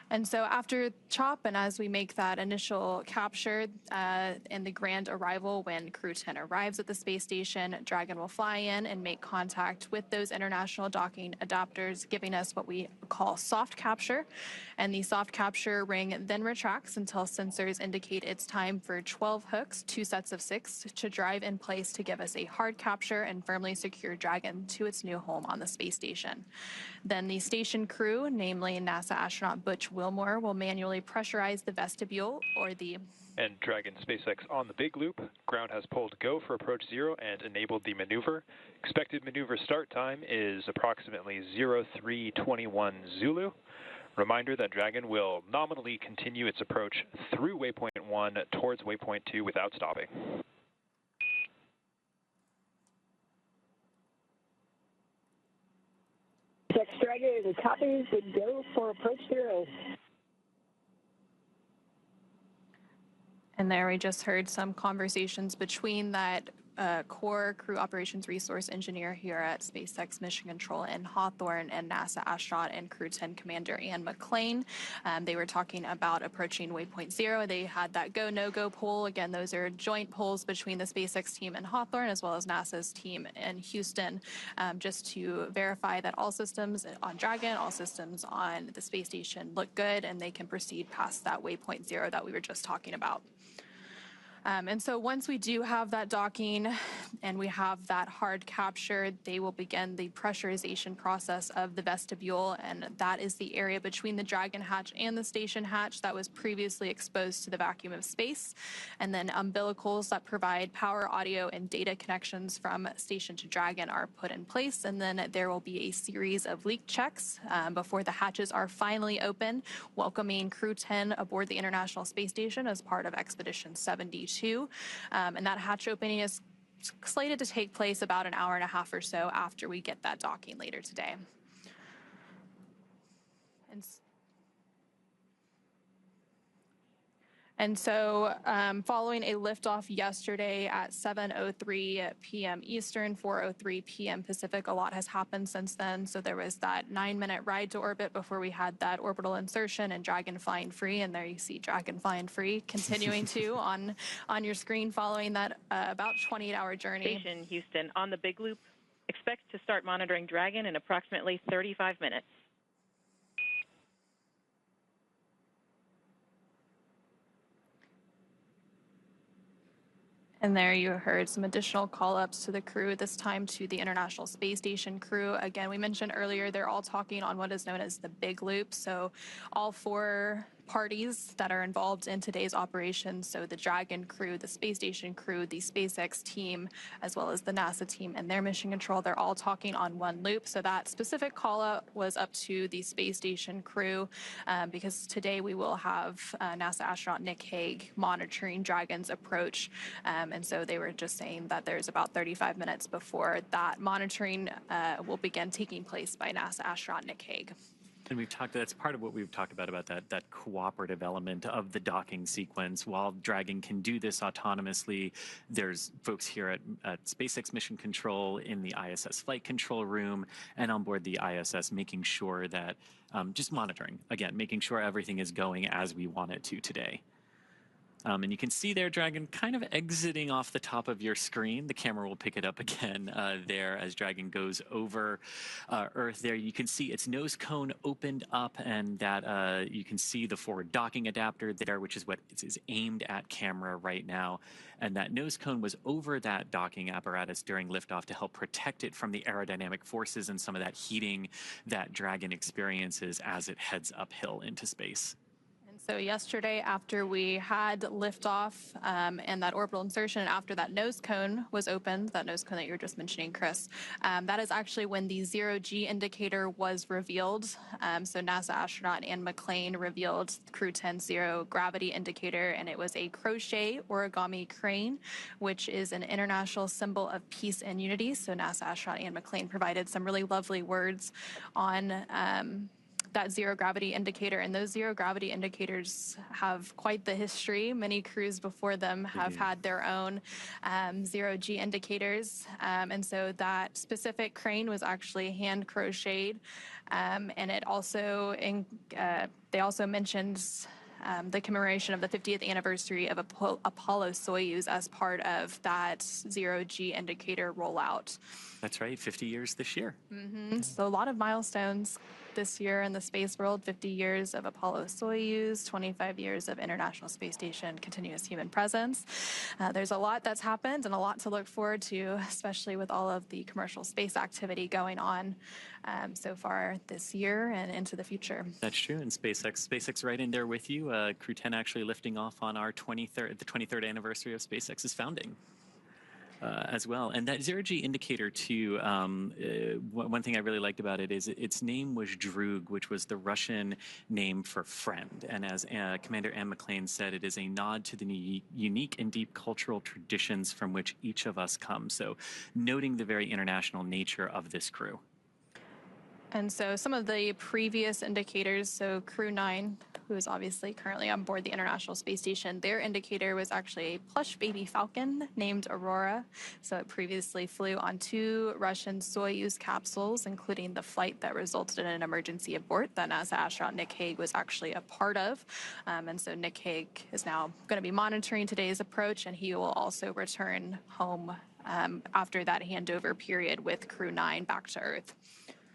And so after CHOP, and as we make that initial capture and the grand arrival, when Crew 10 arrives at the space station, Dragon will fly in and make contact with those international docking adapters, giving us what we call soft capture. And the soft capture ring then retracts until sensors indicate it's time for 12 hooks, 2 sets of 6, to drive in place to give us a hard capture and firmly secure Dragon to its new home on the space station. Then the station crew, namely NASA astronaut Butch Wilmore, will manually pressurize the vestibule or the... And Dragon SpaceX on the big loop. Ground has pulled go for approach 0 and enabled the maneuver. Expected maneuver start time is approximately 0321 Zulu. Reminder that Dragon will nominally continue its approach through waypoint 1 towards waypoint 2 without stopping. Dragon copies the go for approach 0. And there we just heard some conversations between that core crew operations resource engineer here at SpaceX Mission Control in Hawthorne and NASA astronaut and Crew 10 Commander Ann McClain. They were talking about approaching waypoint 0. They had that go, no-go poll. Again, those are joint polls between the SpaceX team in Hawthorne as well as NASA's team in Houston, just to verify that all systems on Dragon, all systems on the space station look good and they can proceed past that waypoint 0 that we were just talking about. And so once we do have that docking and we have that hard capture, they will begin the pressurization process of the vestibule, and that is the area between the Dragon hatch and the station hatch that was previously exposed to the vacuum of space. And then umbilicals that provide power, audio, and data connections from station to Dragon are put in place, and then there will be a series of leak checks before the hatches are finally open, welcoming Crew 10 aboard the International Space Station as part of Expedition 72. And that hatch opening is slated to take place about an hour and a half or so after we get that docking later today. And so following a liftoff yesterday at 7:03 p.m. Eastern, 4:03 p.m. Pacific, a lot has happened since then. So there was that 9-minute ride to orbit before we had that orbital insertion and Dragon flying free. And there you see Dragon flying free continuing to on your screen following that about 28-hour journey. Station Houston on the big loop. Expect to start monitoring Dragon in approximately 35 minutes. And there you heard some additional call-ups to the crew, this time to the International Space Station crew. Again, we mentioned earlier, they're all talking on what is known as the big loop. So all 4 parties that are involved in today's operation, so the Dragon crew, the space station crew, the SpaceX team, as well as the NASA team and their mission control, they're all talking on one loop. So that specific call-out was up to the space station crew because today we will have NASA astronaut Nick Hague monitoring Dragon's approach. And so they were just saying that there's about 35 minutes before that monitoring will begin taking place by NASA astronaut Nick Hague. And we've talked, that's part of what we've talked about that cooperative element of the docking sequence. While Dragon can do this autonomously, there's folks here at SpaceX Mission Control in the ISS flight control room and on board the ISS, making sure that, just monitoring, again, making sure everything is going as we want it to today. And you can see there Dragon kind of exiting off the top of your screen. The camera will pick it up again there as Dragon goes over Earth there. You can see its nose cone opened up, and that you can see the forward docking adapter there, which is what is aimed at camera right now. And that nose cone was over that docking apparatus during liftoff to help protect it from the aerodynamic forces and some of that heating that Dragon experiences as it heads uphill into space. So yesterday, after we had liftoff and that orbital insertion, after that nose cone was opened, that nose cone that you were just mentioning, Chris, that is actually when the zero-G indicator was revealed. So NASA astronaut Anne McClain revealed Crew 10's zero gravity indicator, and it was a crochet origami crane, which is an international symbol of peace and unity. So NASA astronaut Anne McClain provided some really lovely words on that zero gravity indicator, and those zero gravity indicators have quite the history. Many crews before them have had their own zero-G indicators, and so that specific crane was actually hand crocheted, and it also they also mentioned the commemoration of the 50th anniversary of Apollo-Soyuz as part of that zero-G indicator rollout. That's right, 50 years this year. So a lot of milestones this year in the space world: 50 years of Apollo-Soyuz, 25 years of International Space Station continuous human presence. There's a lot that's happened and a lot to look forward to, especially with all of the commercial space activity going on so far this year and into the future. That's true, and SpaceX right in there with you. Crew 10 actually lifting off on our the 23rd anniversary of SpaceX's founding. As well. And that zero-G indicator, too, one thing I really liked about it is its name was Drug, which was the Russian name for friend. And as Commander Anne McClain said, it is a nod to the unique and deep cultural traditions from which each of us come. So noting the very international nature of this crew. And so some of the previous indicators, so Crew 9, who is obviously currently on board the International Space Station, their indicator was actually a plush baby falcon named Aurora. So it previously flew on 2 Russian Soyuz capsules, including the flight that resulted in an emergency abort that NASA astronaut Nick Hague was actually a part of. And so Nick Hague is now going to be monitoring today's approach, and he will also return home after that handover period with Crew 9 back to Earth.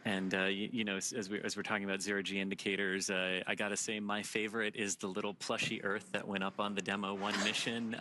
And, you know, as we're talking about zero-G indicators, I got to say my favorite is the little plushy Earth that went up on the Demo 1 mission.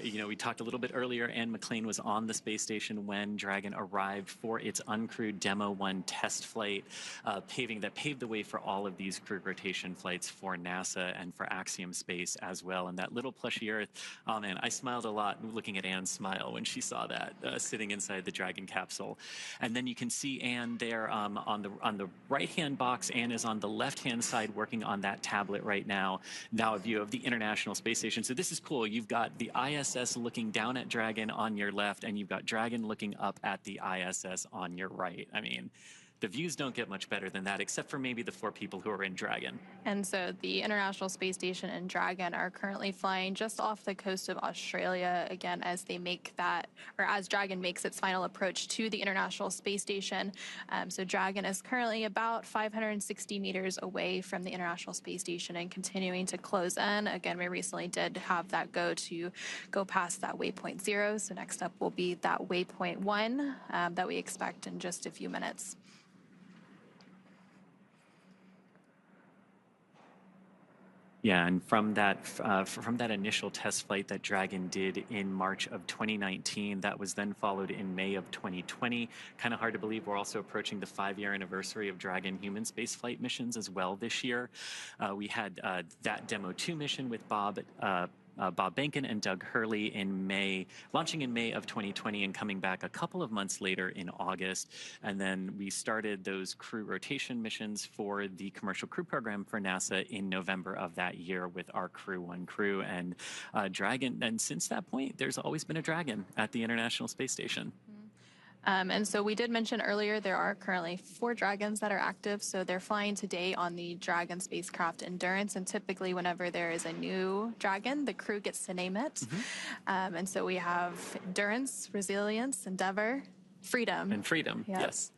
You know, we talked a little bit earlier, Anne McClain was on the space station when Dragon arrived for its uncrewed Demo 1 test flight, that paved the way for all of these crew rotation flights for NASA and for Axiom Space as well. And that little plushy Earth, oh man, I smiled a lot looking at Anne's smile when she saw that sitting inside the Dragon capsule. And then you can see Anne there on the right-hand box. Anne is on the left-hand side working on that tablet right now. Now a view of the International Space Station. So this is cool. You've got the ISS looking down at Dragon on your left, and you've got Dragon looking up at the ISS on your right. I mean, the views don't get much better than that, except for maybe the 4 people who are in Dragon. And so the International Space Station and Dragon are currently flying just off the coast of Australia, again, as they make that, or as Dragon makes its final approach to the International Space Station. So Dragon is currently about 560 meters away from the International Space Station and continuing to close in. Again, we recently did have that go past that waypoint 0. So next up will be that waypoint 1 that we expect in just a few minutes. Yeah, and from that initial test flight that Dragon did in March of 2019, that was then followed in May of 2020. Kind of hard to believe we're also approaching the 5-year anniversary of Dragon human spaceflight missions as well this year. We had that Demo 2 mission with Bob Behnken and Doug Hurley launching in May of 2020 and coming back a couple of months later in August. And then we started those crew rotation missions for the Commercial Crew Program for NASA in November of that year with our Crew 1 crew and Dragon. And since that point, there's always been a Dragon at the International Space Station. And so we did mention earlier there are currently 4 Dragons that are active. So they're flying today on the Dragon spacecraft Endurance. And typically whenever there is a new Dragon, the crew gets to name it. And so we have Endurance, Resilience, Endeavor, Freedom. And Freedom, yes.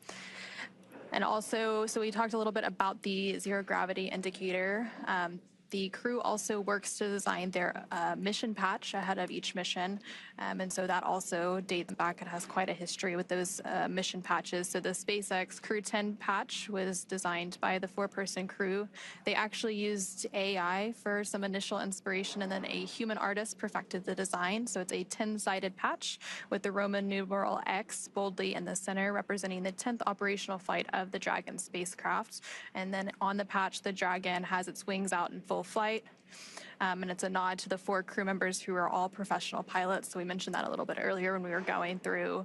And also, so we talked a little bit about the zero gravity indicator. The crew also works to design their mission patch ahead of each mission, and so that also dates back. It has quite a history with those mission patches. So the SpaceX Crew 10 patch was designed by the 4-person crew. They actually used AI for some initial inspiration, and then a human artist perfected the design. So it's a 10-sided patch with the Roman numeral X boldly in the center, representing the 10th operational flight of the Dragon spacecraft. And then on the patch, the Dragon has its wings out in full flight. And it's a nod to the 4 crew members who are all professional pilots. So we mentioned that a little bit earlier when we were going through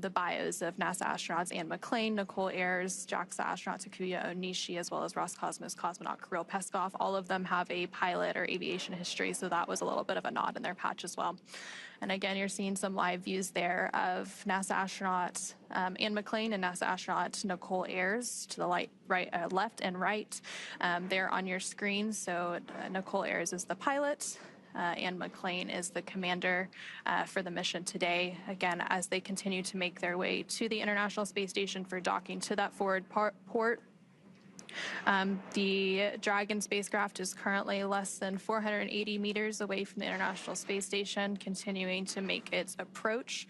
the bios of NASA astronauts Anne McClain, Nicole Ayers, JAXA astronaut Takuya Onishi, as well as Roscosmos cosmonaut Kirill Peskov. All of them have a pilot or aviation history, so that was a little bit of a nod in their patch as well. And again, you're seeing some live views there of NASA astronaut Anne McClain and NASA astronaut Nicole Ayers to the left and right there on your screen. So Nicole Ayers is the pilot. Anne McClain is the commander for the mission today. Again, as they continue to make their way to the International Space Station for docking to that forward port. The Dragon spacecraft is currently less than 480 meters away from the International Space Station, continuing to make its approach.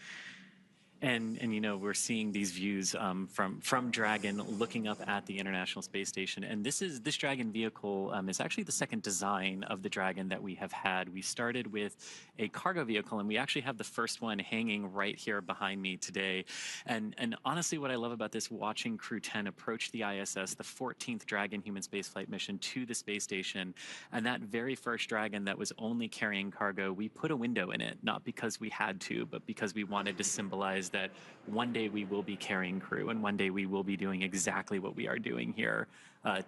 And you know, we're seeing these views from Dragon looking up at the International Space Station. And this Dragon vehicle is actually the second design of the Dragon that we have had. We started with a cargo vehicle, and we actually have the first one hanging right here behind me today. And honestly, what I love about this, watching Crew 10 approach the ISS, the 14th Dragon human spaceflight mission to the space station, and that very first Dragon that was only carrying cargo, we put a window in it, not because we had to, but because we wanted to symbolize that one day we will be carrying crew, and one day we will be doing exactly what we are doing here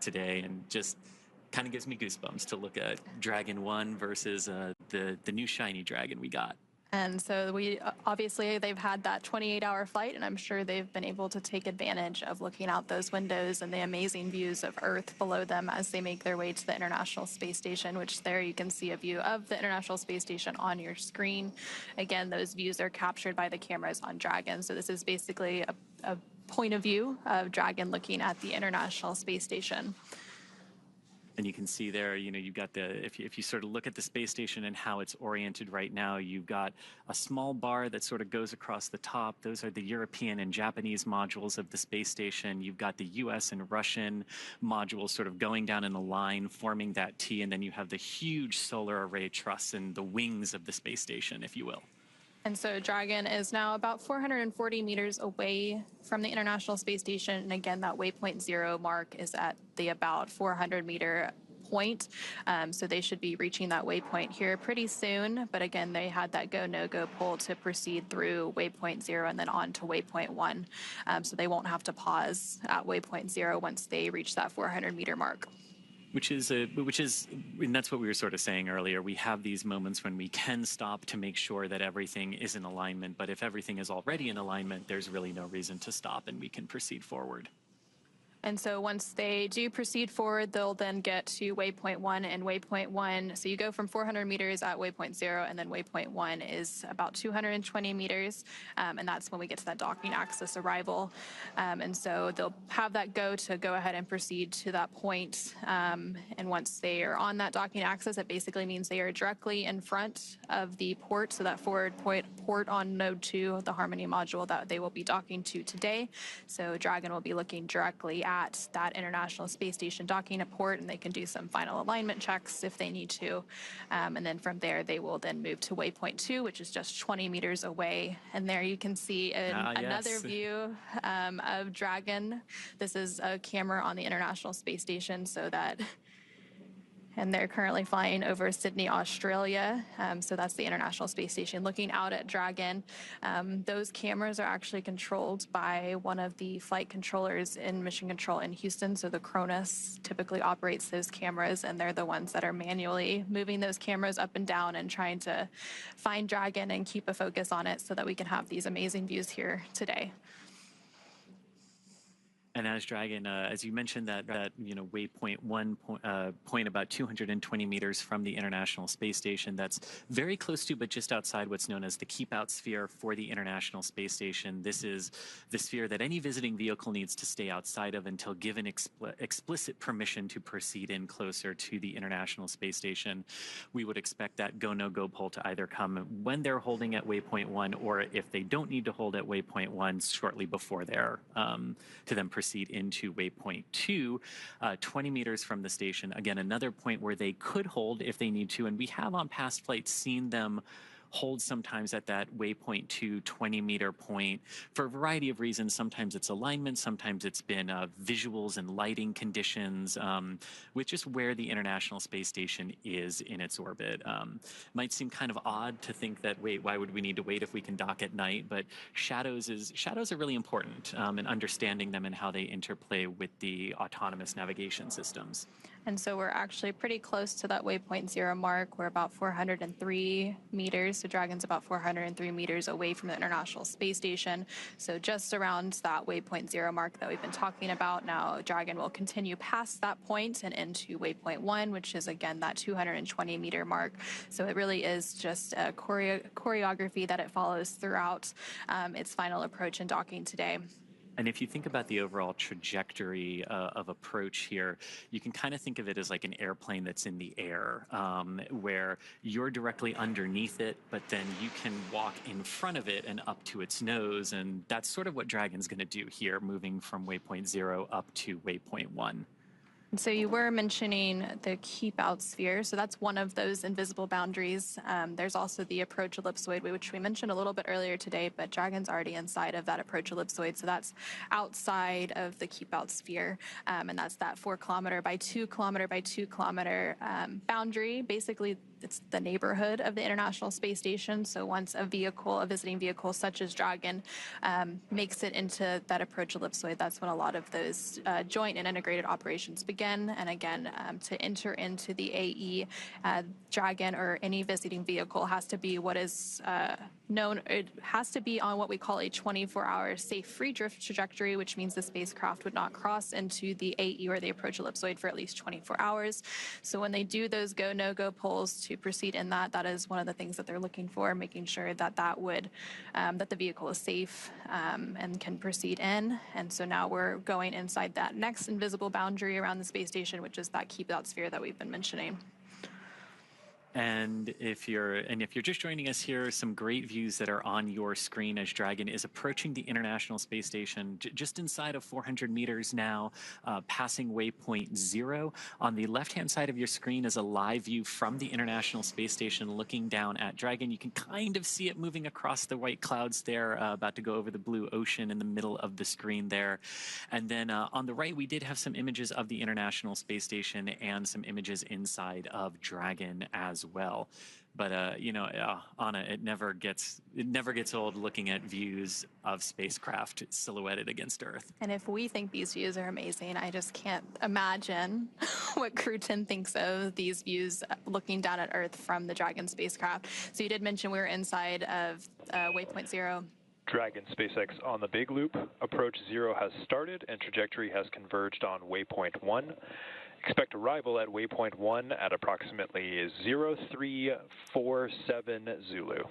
today. And just kind of gives me goosebumps to look at Dragon 1 versus the new shiny Dragon we got. And so obviously they've had that 28-hour flight, and I'm sure they've been able to take advantage of looking out those windows and the amazing views of Earth below them as they make their way to the International Space Station, which there you can see a view of the International Space Station on your screen. Again, those views are captured by the cameras on Dragon. So this is basically a point of view of Dragon looking at the International Space Station. And you can see there, you know, you've got if you sort of look at the space station and how it's oriented right now, you've got a small bar that sort of goes across the top. Those are the European and Japanese modules of the space station. You've got the US and Russian modules sort of going down in a line, forming that T, and then you have the huge solar array truss and the wings of the space station, if you will. And so Dragon is now about 440 meters away from the International Space Station. And again, that waypoint 0 mark is at the about 400-meter point. So they should be reaching that waypoint here pretty soon. But again, they had that go, no-go poll to proceed through waypoint 0 and then on to waypoint 1. So they won't have to pause at waypoint 0 once they reach that 400-meter mark. Which is, and that's what we were sort of saying earlier. We have these moments when we can stop to make sure that everything is in alignment. But if everything is already in alignment, there's really no reason to stop, and we can proceed forward. And so once they do proceed forward, they'll then get to waypoint 1 and waypoint 1. So you go from 400 meters at waypoint 0, and then waypoint 1 is about 220 meters. And that's when we get to that docking axis arrival. And so they'll have that go ahead and proceed to that point. And once they are on that docking axis, it basically means they are directly in front of the port. So that forward port on node 2, the Harmony module that they will be docking to today. So Dragon will be looking directly at that International Space Station docking port, and they can do some final alignment checks if they need to. And then from there, they will then move to waypoint 2, which is just 20 meters away. And there you can see another view of Dragon. This is a camera on the International Space Station, and they're currently flying over Sydney, Australia. So that's the International Space Station looking out at Dragon. Those cameras are actually controlled by one of the flight controllers in Mission Control in Houston. So the Cronus typically operates those cameras, and they're the ones that are manually moving those cameras up and down and trying to find Dragon and keep a focus on it so that we can have these amazing views here today. And as Dragon, as you mentioned, that waypoint point about 220 meters from the International Space Station, that's very close to, but just outside what's known as the keep out sphere for the International Space Station. This is the sphere that any visiting vehicle needs to stay outside of until given explicit permission to proceed in closer to the International Space Station. We would expect that go no go poll to either come when they're holding at waypoint 1, or if they don't need to hold at waypoint 1, shortly before they're to then proceed into waypoint 2, 20 meters from the station. Again, another point where they could hold if they need to, and we have on past flights seen them hold sometimes at that waypoint 2 20-meter point for a variety of reasons. Sometimes it's alignment, sometimes it's been visuals and lighting conditions, with just where the International Space Station is in its orbit. Might seem kind of odd to think that, wait, why would we need to wait if we can dock at night? But shadows are really important in understanding them and how they interplay with the autonomous navigation systems. And so we're actually pretty close to that waypoint 0 mark. We're about 403 meters. So Dragon's about 403 meters away from the International Space Station. So just around that waypoint 0 mark that we've been talking about. Now Dragon will continue past that point and into waypoint 1, which is again that 220 meter mark. So it really is just a choreography that it follows throughout its final approach and docking today. And if you think about the overall trajectory of approach here, you can kind of think of it as like an airplane that's in the air, where you're directly underneath it, but then you can walk in front of it and up to its nose. And that's sort of what Dragon's going to do here, moving from waypoint 0 up to waypoint 1. And so you were mentioning the keep out sphere. So that's one of those invisible boundaries. There's also the approach ellipsoid, which we mentioned a little bit earlier today, but Dragon's already inside of that approach ellipsoid. So that's outside of the keep out sphere. And that's that 4 kilometer by 2 kilometer by 2 kilometer boundary. Basically, it's the neighborhood of the International Space Station. So once a visiting vehicle such as Dragon, makes it into that approach ellipsoid, that's when a lot of those joint and integrated operations begin. And again, to enter into the AE, Dragon or any visiting vehicle has to be what is known, it has to be on what we call a 24-hour safe free drift trajectory, which means the spacecraft would not cross into the AE or the approach ellipsoid for at least 24 hours. So when they do those go, no-go polls to proceed in that is one of the things that they're looking for, making sure that that the vehicle is safe and can proceed in. And so now we're going inside that next invisible boundary around the space station, which is that keep out sphere that we've been mentioning. And if you're just joining us here, some great views that are on your screen as Dragon is approaching the International Space Station just inside of 400 meters now, passing waypoint 0. On the left-hand side of your screen is a live view from the International Space Station looking down at Dragon. You can kind of see it moving across the white clouds there, about to go over the blue ocean in the middle of the screen there. And then on the right, we did have some images of the International Space Station and some images inside of Dragon as well. But Anna, it never gets old looking at views of spacecraft silhouetted against Earth. And if we think these views are amazing, I just can't imagine what Crew 10 thinks of these views looking down at Earth from the Dragon spacecraft. So you did mention we were inside of waypoint 0. Dragon SpaceX on the big loop. Approach 0 has started and trajectory has converged on waypoint 1. Expect arrival at waypoint 1 at approximately 0347 Zulu.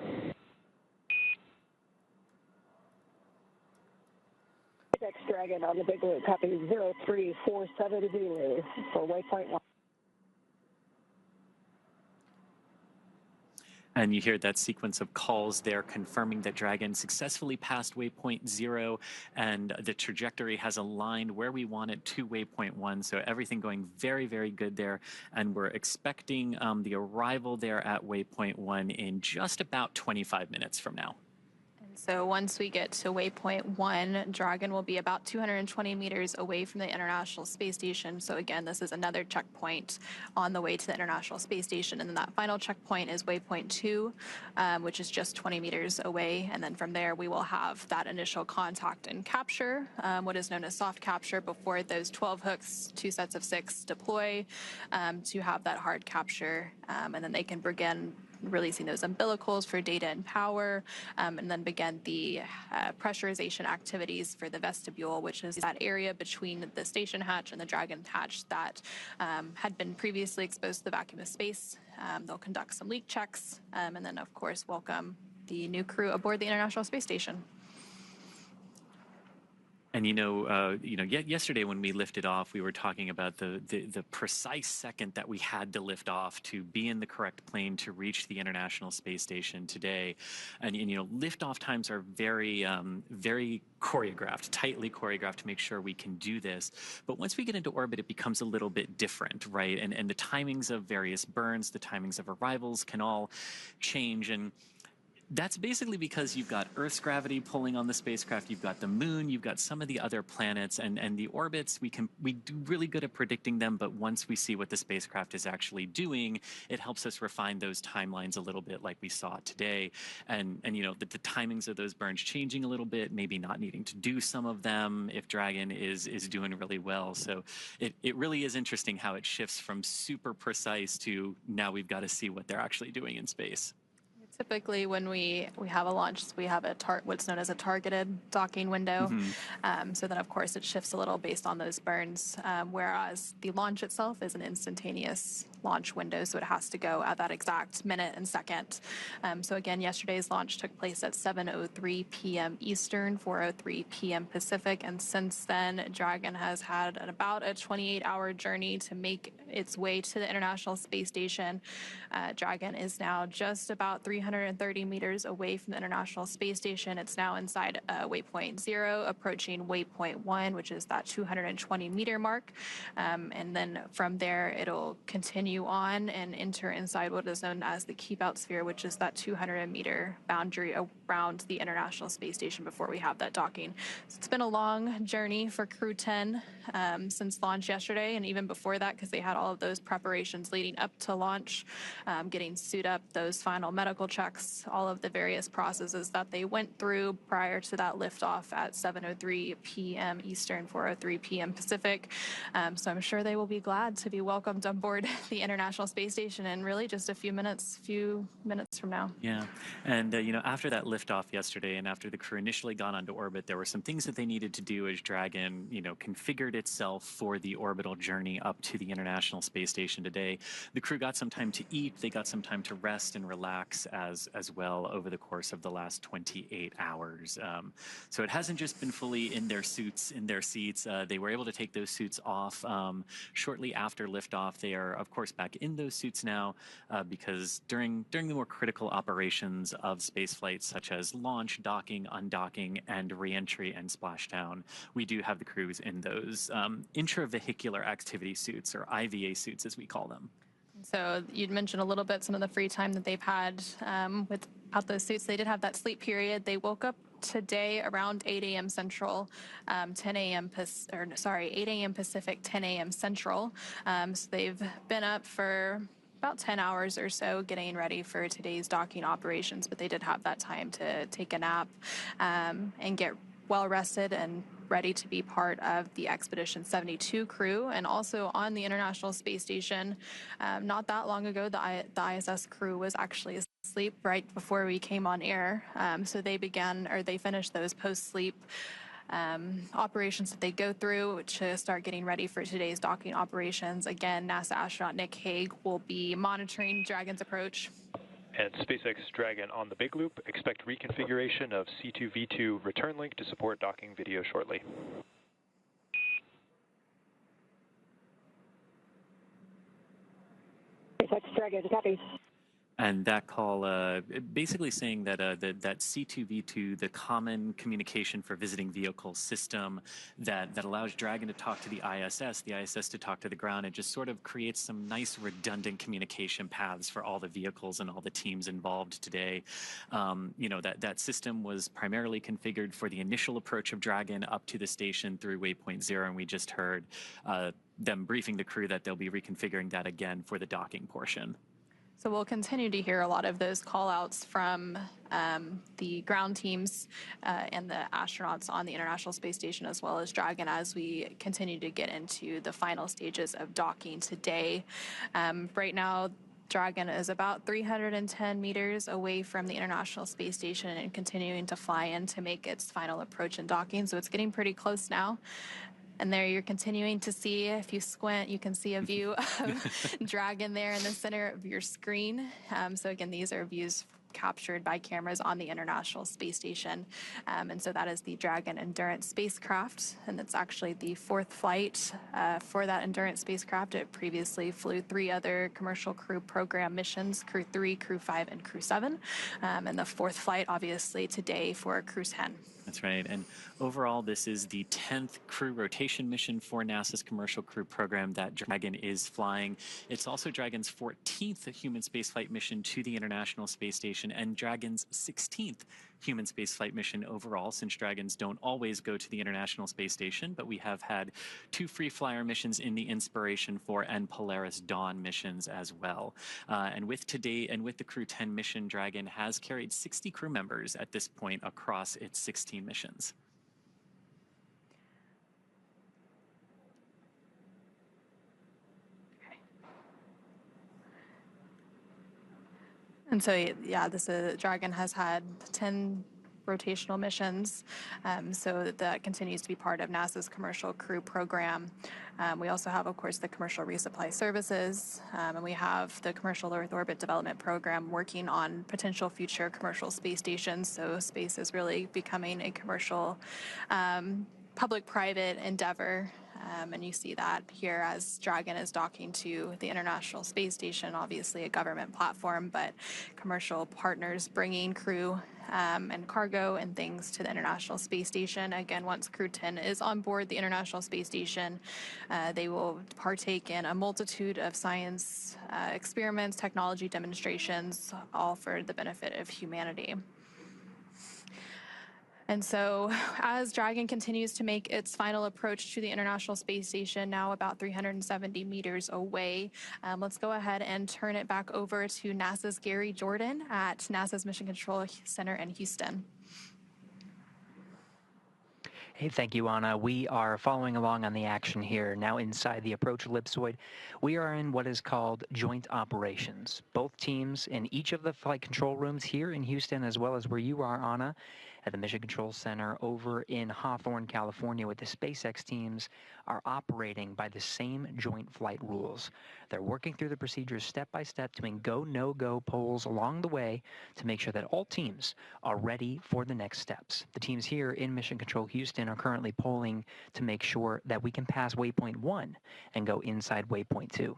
SpaceX Dragon on the big loop, copy 0347 Zulu for waypoint 1. And you hear that sequence of calls there confirming that Dragon successfully passed waypoint 0 and the trajectory has aligned where we want it to waypoint 1. So everything going very, very good there. And we're expecting the arrival there at waypoint 1 in just about 25 minutes from now. So once we get to waypoint 1, Dragon will be about 220 meters away from the International Space Station. So again, this is another checkpoint on the way to the International Space Station. And then that final checkpoint is waypoint 2, which is just 20 meters away. And then from there, we will have that initial contact and capture, what is known as soft capture, before those 12 hooks, 2 sets of 6 deploy to have that hard capture. And then they can begin releasing those umbilicals for data and power, and then began the pressurization activities for the vestibule, which is that area between the station hatch and the Dragon hatch that had been previously exposed to the vacuum of space. They'll conduct some leak checks, and then, of course, welcome the new crew aboard the International Space Station. And yesterday when we lifted off, we were talking about the precise second that we had to lift off to be in the correct plane to reach the International Space Station today. And liftoff times are very very choreographed, tightly choreographed to make sure we can do this. But once we get into orbit, it becomes a little bit different, right? And the timings of various burns, the timings of arrivals can all change. And that's basically because you've got Earth's gravity pulling on the spacecraft, you've got the moon, you've got some of the other planets, and the orbits, we do really good at predicting them, but once we see what the spacecraft is actually doing, it helps us refine those timelines a little bit like we saw today. And the timings of those burns changing a little bit, maybe not needing to do some of them if Dragon is doing really well. So it really is interesting how it shifts from super precise to now we've got to see what they're actually doing in space. Typically, when we have a launch, we have what's known as a targeted docking window. So then, of course, it shifts a little based on those burns, whereas the launch itself is an instantaneous launch window, so it has to go at that exact minute and second. So again, yesterday's launch took place at 7:03 p.m. Eastern, 4:03 p.m. Pacific, and since then, Dragon has had about a 28-hour journey to make its way to the International Space Station. Dragon is now just about 330 meters away from the International Space Station. It's now inside waypoint 0, approaching waypoint 1, which is that 220-meter mark. And then from there, it'll continue on and enter inside what is known as the keep-out sphere, which is that 200-meter boundary around the International Space Station before we have that docking. So it's been a long journey for Crew 10 since launch yesterday, and even before that, because they had all of those preparations leading up to launch, getting suited up, those final medical checks, all of the various processes that they went through prior to that liftoff at 7:03 p.m. Eastern, 4:03 p.m. Pacific. So I'm sure they will be glad to be welcomed on board the International Space Station in really just a few minutes from now. Yeah, and after that liftoff yesterday, and after the crew initially got onto orbit, there were some things that they needed to do as Dragon, configured itself for the orbital journey up to the International Space Station today. The crew got some time to eat, they got some time to rest and relax as well over the course of the last 28 hours. So it hasn't just been fully in their suits, in their seats. They were able to take those suits off shortly after liftoff. They are, of course, back in those suits now because during the more critical operations of spaceflight, such as launch, docking, undocking, and reentry and splashdown, we do have the crews in those intravehicular activity suits, or IVA suits as we call them. So you'd mentioned a little bit some of the free time that they've had without those suits. They did have that sleep period. They woke up today around 8 a.m. Central, 8 a.m. Pacific, 10 a.m. Central. So they've been up for about 10 hours or so getting ready for today's docking operations, but they did have that time to take a nap and get well rested and ready to be part of the Expedition 72 crew, and also on the International Space Station. Not that long ago, the ISS crew was actually asleep right before we came on air. So they finished those post-sleep operations that they go through to start getting ready for today's docking operations. Again, NASA astronaut Nick Hague will be monitoring Dragon's approach. And SpaceX Dragon on the big loop. Expect reconfiguration of C2V2 return link to support docking video shortly. SpaceX Dragon, copy. And that call basically saying that that C2V2, the common communication for visiting vehicle system that allows Dragon to talk to the ISS to talk to the ground, it just sort of creates some nice redundant communication paths for all the vehicles and all the teams involved today. That system was primarily configured for the initial approach of Dragon up to the station through waypoint 0, and we just heard them briefing the crew that they'll be reconfiguring that again for the docking portion. So we'll continue to hear a lot of those call-outs from the ground teams and the astronauts on the International Space Station, as well as Dragon, as we continue to get into the final stages of docking today. Right now, Dragon is about 310 meters away from the International Space Station and continuing to fly in to make its final approach and docking. So it's getting pretty close now. And there you're continuing to see, if you squint, you can see a view of Dragon there in the center of your screen. So again, these are views captured by cameras on the International Space Station. And so that is the Dragon Endurance spacecraft. And it's actually the fourth flight for that Endurance spacecraft. It previously flew 3 other commercial crew program missions, Crew 3, Crew 5, and Crew 7. And the fourth flight, obviously, today for Crew 10. That's right. And overall, this is the 10th crew rotation mission for NASA's Commercial Crew Program that Dragon is flying. It's also Dragon's 14th human spaceflight mission to the International Space Station and Dragon's 16th human spaceflight mission overall, since Dragons don't always go to the International Space Station, but we have had 2 free flyer missions in the Inspiration 4 and Polaris Dawn missions as well. And with today and with the Crew 10 mission, Dragon has carried 60 crew members at this point across its 16 missions. And so, yeah, Dragon has had 10 rotational missions, so that continues to be part of NASA's Commercial Crew Program. We also have, of course, the Commercial Resupply Services, and we have the Commercial Earth Orbit Development Program working on potential future commercial space stations. So space is really becoming a commercial public-private endeavor. And you see that here as Dragon is docking to the International Space Station, obviously a government platform, but commercial partners bringing crew and cargo and things to the International Space Station. Again, once Crew 10 is on board the International Space Station, they will partake in a multitude of science experiments, technology demonstrations, all for the benefit of humanity. And so as Dragon continues to make its final approach to the International Space Station, now about 370 meters away, let's go ahead and turn it back over to NASA's Gary Jordan at NASA's Mission Control Center in Houston. Hey, thank you, Anna. We are following along on the action here. Now inside the approach ellipsoid, we are in what is called joint operations. Both teams in each of the flight control rooms here in Houston, as well as where you are, Anna, at the Mission Control Center over in Hawthorne, California, with the SpaceX teams, are operating by the same joint flight rules. They're working through the procedures step by step, doing go, no-go polls along the way to make sure that all teams are ready for the next steps. The teams here in Mission Control Houston are currently polling to make sure that we can pass waypoint 1 and go inside waypoint 2.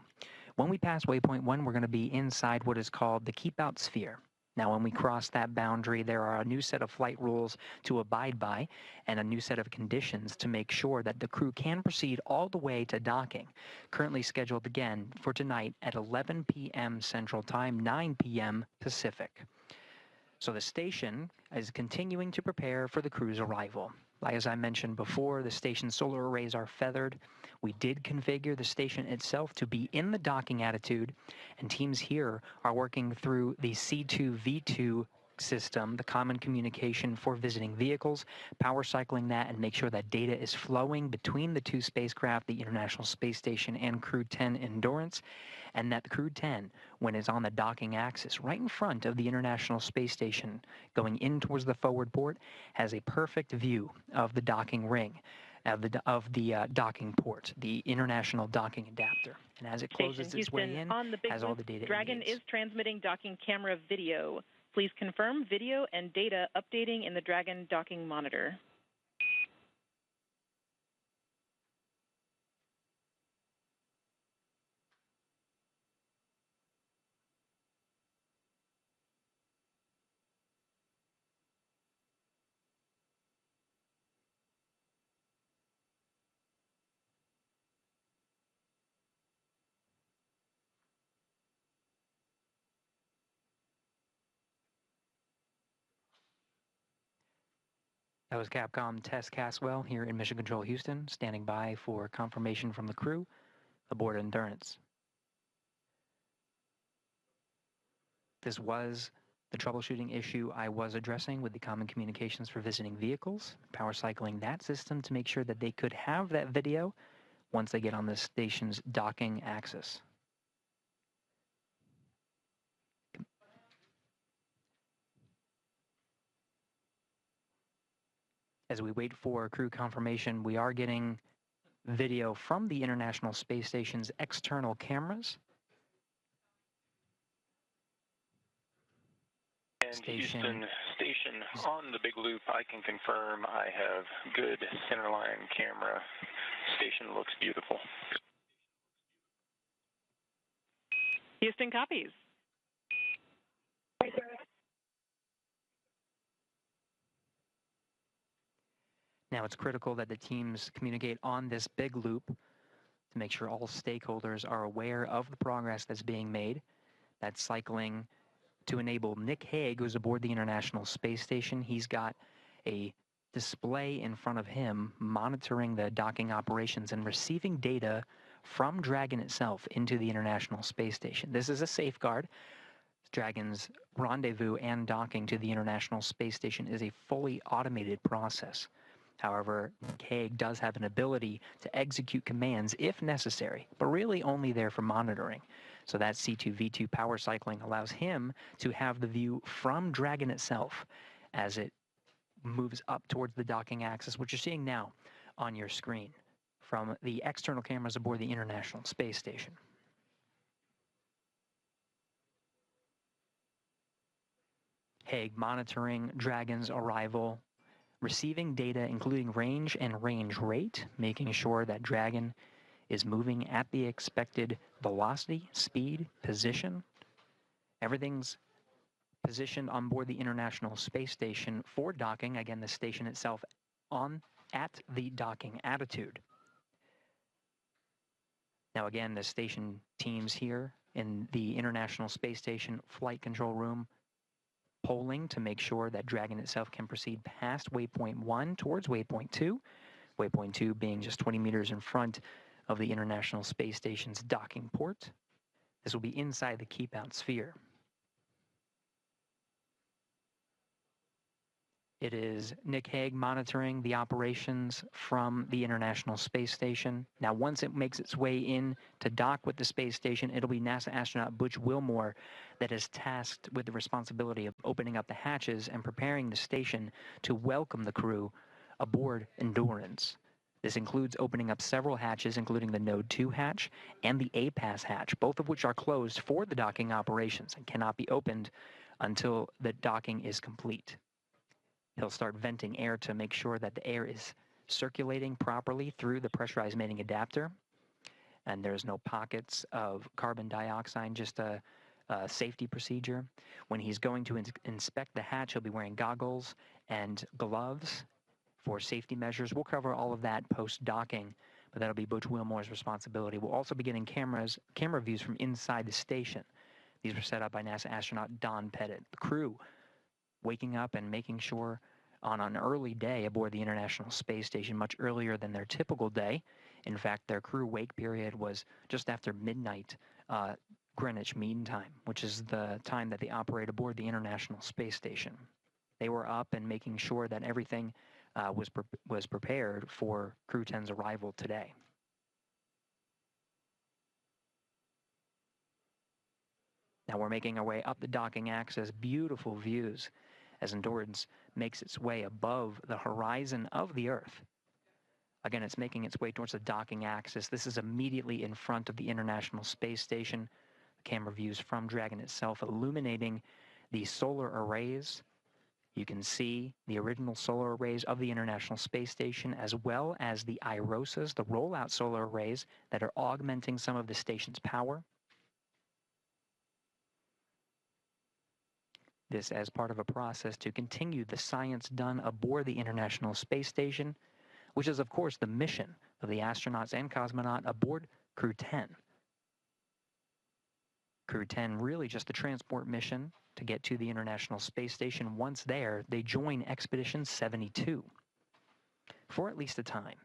When we pass waypoint 1, we're going to be inside what is called the keep out sphere. Now, when we cross that boundary, there are a new set of flight rules to abide by and a new set of conditions to make sure that the crew can proceed all the way to docking, currently scheduled again for tonight at 11 p.m. Central Time, 9 p.m. Pacific. So the station is continuing to prepare for the crew's arrival. As I mentioned before, the station's solar arrays are feathered. We did configure the station itself to be in the docking attitude, and teams here are working through the C2V2 system, the common communication for visiting vehicles, power cycling that and make sure that data is flowing between the 2 spacecraft, the International Space Station and Crew 10 Endurance, and that Crew 10, when it's on the docking axis right in front of the International Space Station going in towards the forward port, has a perfect view of the docking ring, of the docking port, the International Docking Adapter. And as it closes its way in, has all the data Dragon is transmitting docking camera video. Please confirm video and data updating in the Dragon docking monitor. That was Capcom Tess Caswell here in Mission Control Houston, standing by for confirmation from the crew aboard Endurance. This was the troubleshooting issue I was addressing with the common communications for visiting vehicles, power cycling that system to make sure that they could have that video once they get on the station's docking axis. As we wait for crew confirmation, we are getting video from the International Space Station's external cameras. And Houston Station on the big loop, I can confirm I have good centerline camera. Station looks beautiful. Houston copies. Now, it's critical that the teams communicate on this big loop to make sure all stakeholders are aware of the progress that's being made. That's cycling to enable Nick Hague, who's aboard the International Space Station. He's got a display in front of him monitoring the docking operations and receiving data from Dragon itself into the International Space Station. This is a safeguard. Dragon's rendezvous and docking to the International Space Station is a fully automated process. However, Hague does have an ability to execute commands if necessary, but really only there for monitoring. So that C2V2 power cycling allows him to have the view from Dragon itself as it moves up towards the docking axis, which you're seeing now on your screen from the external cameras aboard the International Space Station. Hague monitoring Dragon's arrival, receiving data including range and range rate, making sure that Dragon is moving at the expected velocity, speed, position. Everything's positioned on board the International Space Station for docking. Again, the station itself at the docking attitude. Now again, the station teams here in the International Space Station flight control room polling to make sure that Dragon itself can proceed past waypoint 1 towards waypoint 2. Waypoint 2 being just 20 meters in front of the International Space Station's docking port. This will be inside the keep out sphere. It is Nick Hague monitoring the operations from the International Space Station. Now, once it makes its way in to dock with the space station, it'll be NASA astronaut Butch Wilmore that is tasked with the responsibility of opening up the hatches and preparing the station to welcome the crew aboard Endurance. This includes opening up several hatches, including the Node 2 hatch and the APAS hatch, both of which are closed for the docking operations and cannot be opened until the docking is complete. He'll start venting air to make sure that the air is circulating properly through the pressurized mating adapter, and there's no pockets of carbon dioxide, just a safety procedure. When he's going to inspect the hatch, he'll be wearing goggles and gloves for safety measures. We'll cover all of that post-docking, but that'll be Butch Wilmore's responsibility. We'll also be getting camera views from inside the station. These were set up by NASA astronaut Don Pettit. The crew waking up and making sure on an early day aboard the International Space Station, much earlier than their typical day. In fact, their crew wake period was just after midnight Greenwich Mean Time, which is the time that they operate aboard the International Space Station. They were up and making sure that everything was prepared for Crew 10's arrival today. Now we're making our way up the docking axis, beautiful views as Endurance makes its way above the horizon of the Earth. Again, it's making its way towards the docking axis. This is immediately in front of the International Space Station. The camera views from Dragon itself illuminating the solar arrays. You can see the original solar arrays of the International Space Station, as well as the IROSAs, the rollout solar arrays that are augmenting some of the station's power. This as part of a process to continue the science done aboard the International Space Station, which is, of course, the mission of the astronauts and cosmonaut aboard Crew 10. Crew 10 really just a transport mission to get to the International Space Station. Once there, they join Expedition 72 for at least a time.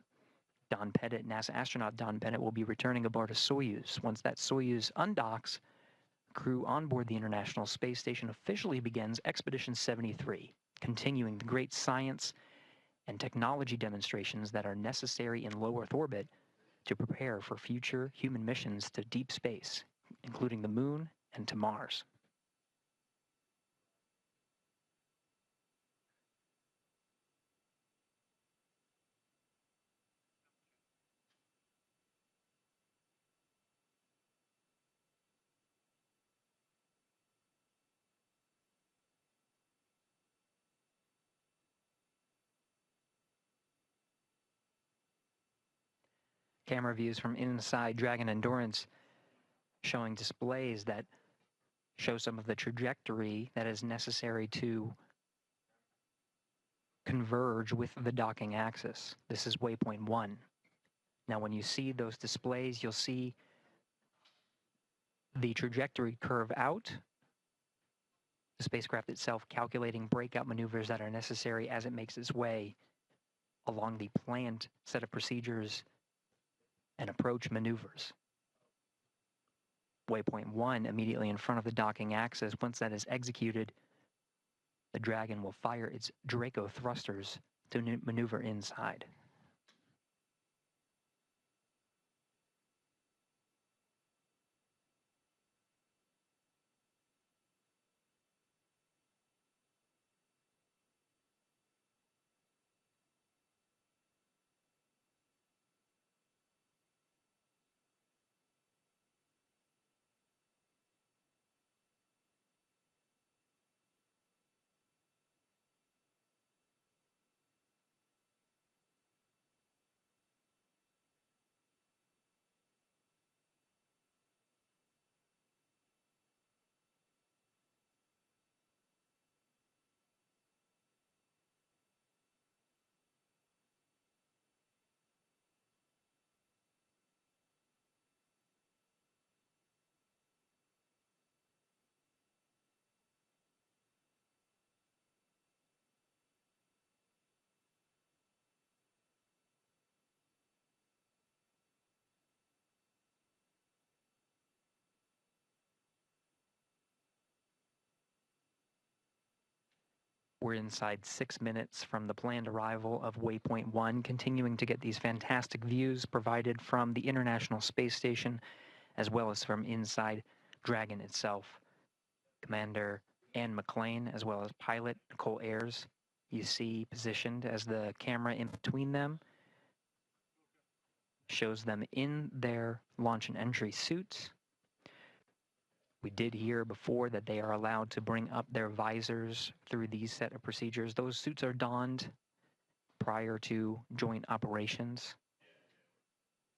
Don Pettit, NASA astronaut Don Pettit, will be returning aboard a Soyuz. Once that Soyuz undocks, crew on board the International Space Station officially begins Expedition 73, continuing the great science and technology demonstrations that are necessary in low Earth orbit to prepare for future human missions to deep space, including the Moon and to Mars. Camera views from inside Dragon Endurance showing displays that show some of the trajectory that is necessary to converge with the docking axis. This is waypoint 1. Now, when you see those displays, you'll see the trajectory curve out, the spacecraft itself calculating breakout maneuvers that are necessary as it makes its way along the planned set of procedures and approach maneuvers. Waypoint 1, immediately in front of the docking axis, once that is executed, the Dragon will fire its Draco thrusters to maneuver inside. We're inside 6 minutes from the planned arrival of Waypoint 1, continuing to get these fantastic views provided from the International Space Station, as well as from inside Dragon itself. Commander Anne McLean, as well as pilot Nicole Ayers, you see positioned as the camera in between them, shows them in their launch and entry suits. We did hear before that they are allowed to bring up their visors through these set of procedures. Those suits are donned prior to joint operations,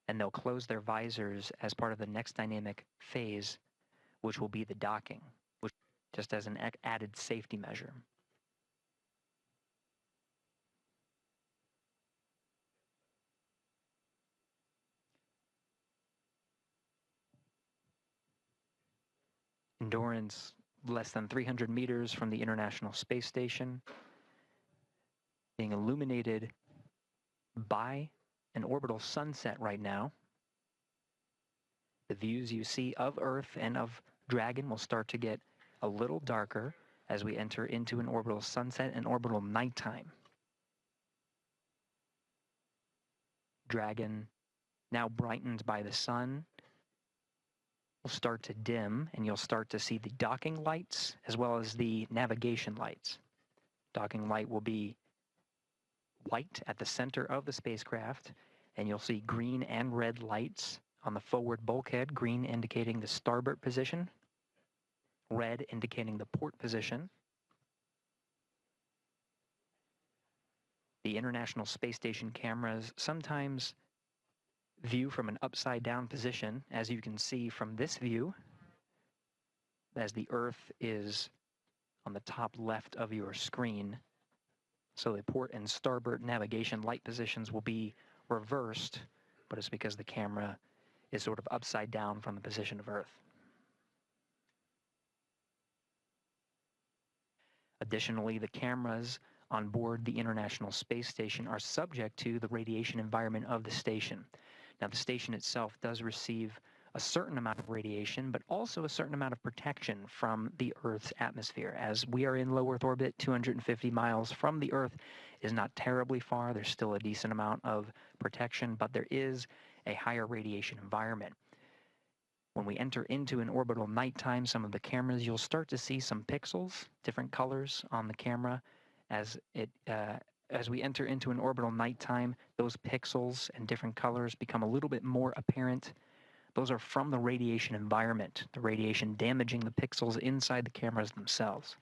and they'll close their visors as part of the next dynamic phase, which will be the docking, which just as an added safety measure. Endurance less than 300 meters from the International Space Station, being illuminated by an orbital sunset right now. The views you see of Earth and of Dragon will start to get a little darker as we enter into an orbital sunset and orbital nighttime. Dragon, now brightened by the sun, will start to dim, and you'll start to see the docking lights as well as the navigation lights. Docking light will be white at the center of the spacecraft, and you'll see green and red lights on the forward bulkhead, green indicating the starboard position, red indicating the port position. The International Space Station cameras sometimes view from an upside down position, as you can see from this view, as the Earth is on the top left of your screen. So the port and starboard navigation light positions will be reversed, but it's because the camera is sort of upside down from the position of Earth. Additionally, the cameras on board the International Space Station are subject to the radiation environment of the station. Now, the station itself does receive a certain amount of radiation, but also a certain amount of protection from the Earth's atmosphere. As we are in low Earth orbit, 250 miles from the Earth is not terribly far. There's still a decent amount of protection, but there is a higher radiation environment. When we enter into an orbital nighttime, some of the cameras, you'll start to see some pixels, different colors on the camera. As we enter into an orbital nighttime, those pixels and different colors become a little bit more apparent. Those are from the radiation environment, the radiation damaging the pixels inside the cameras themselves.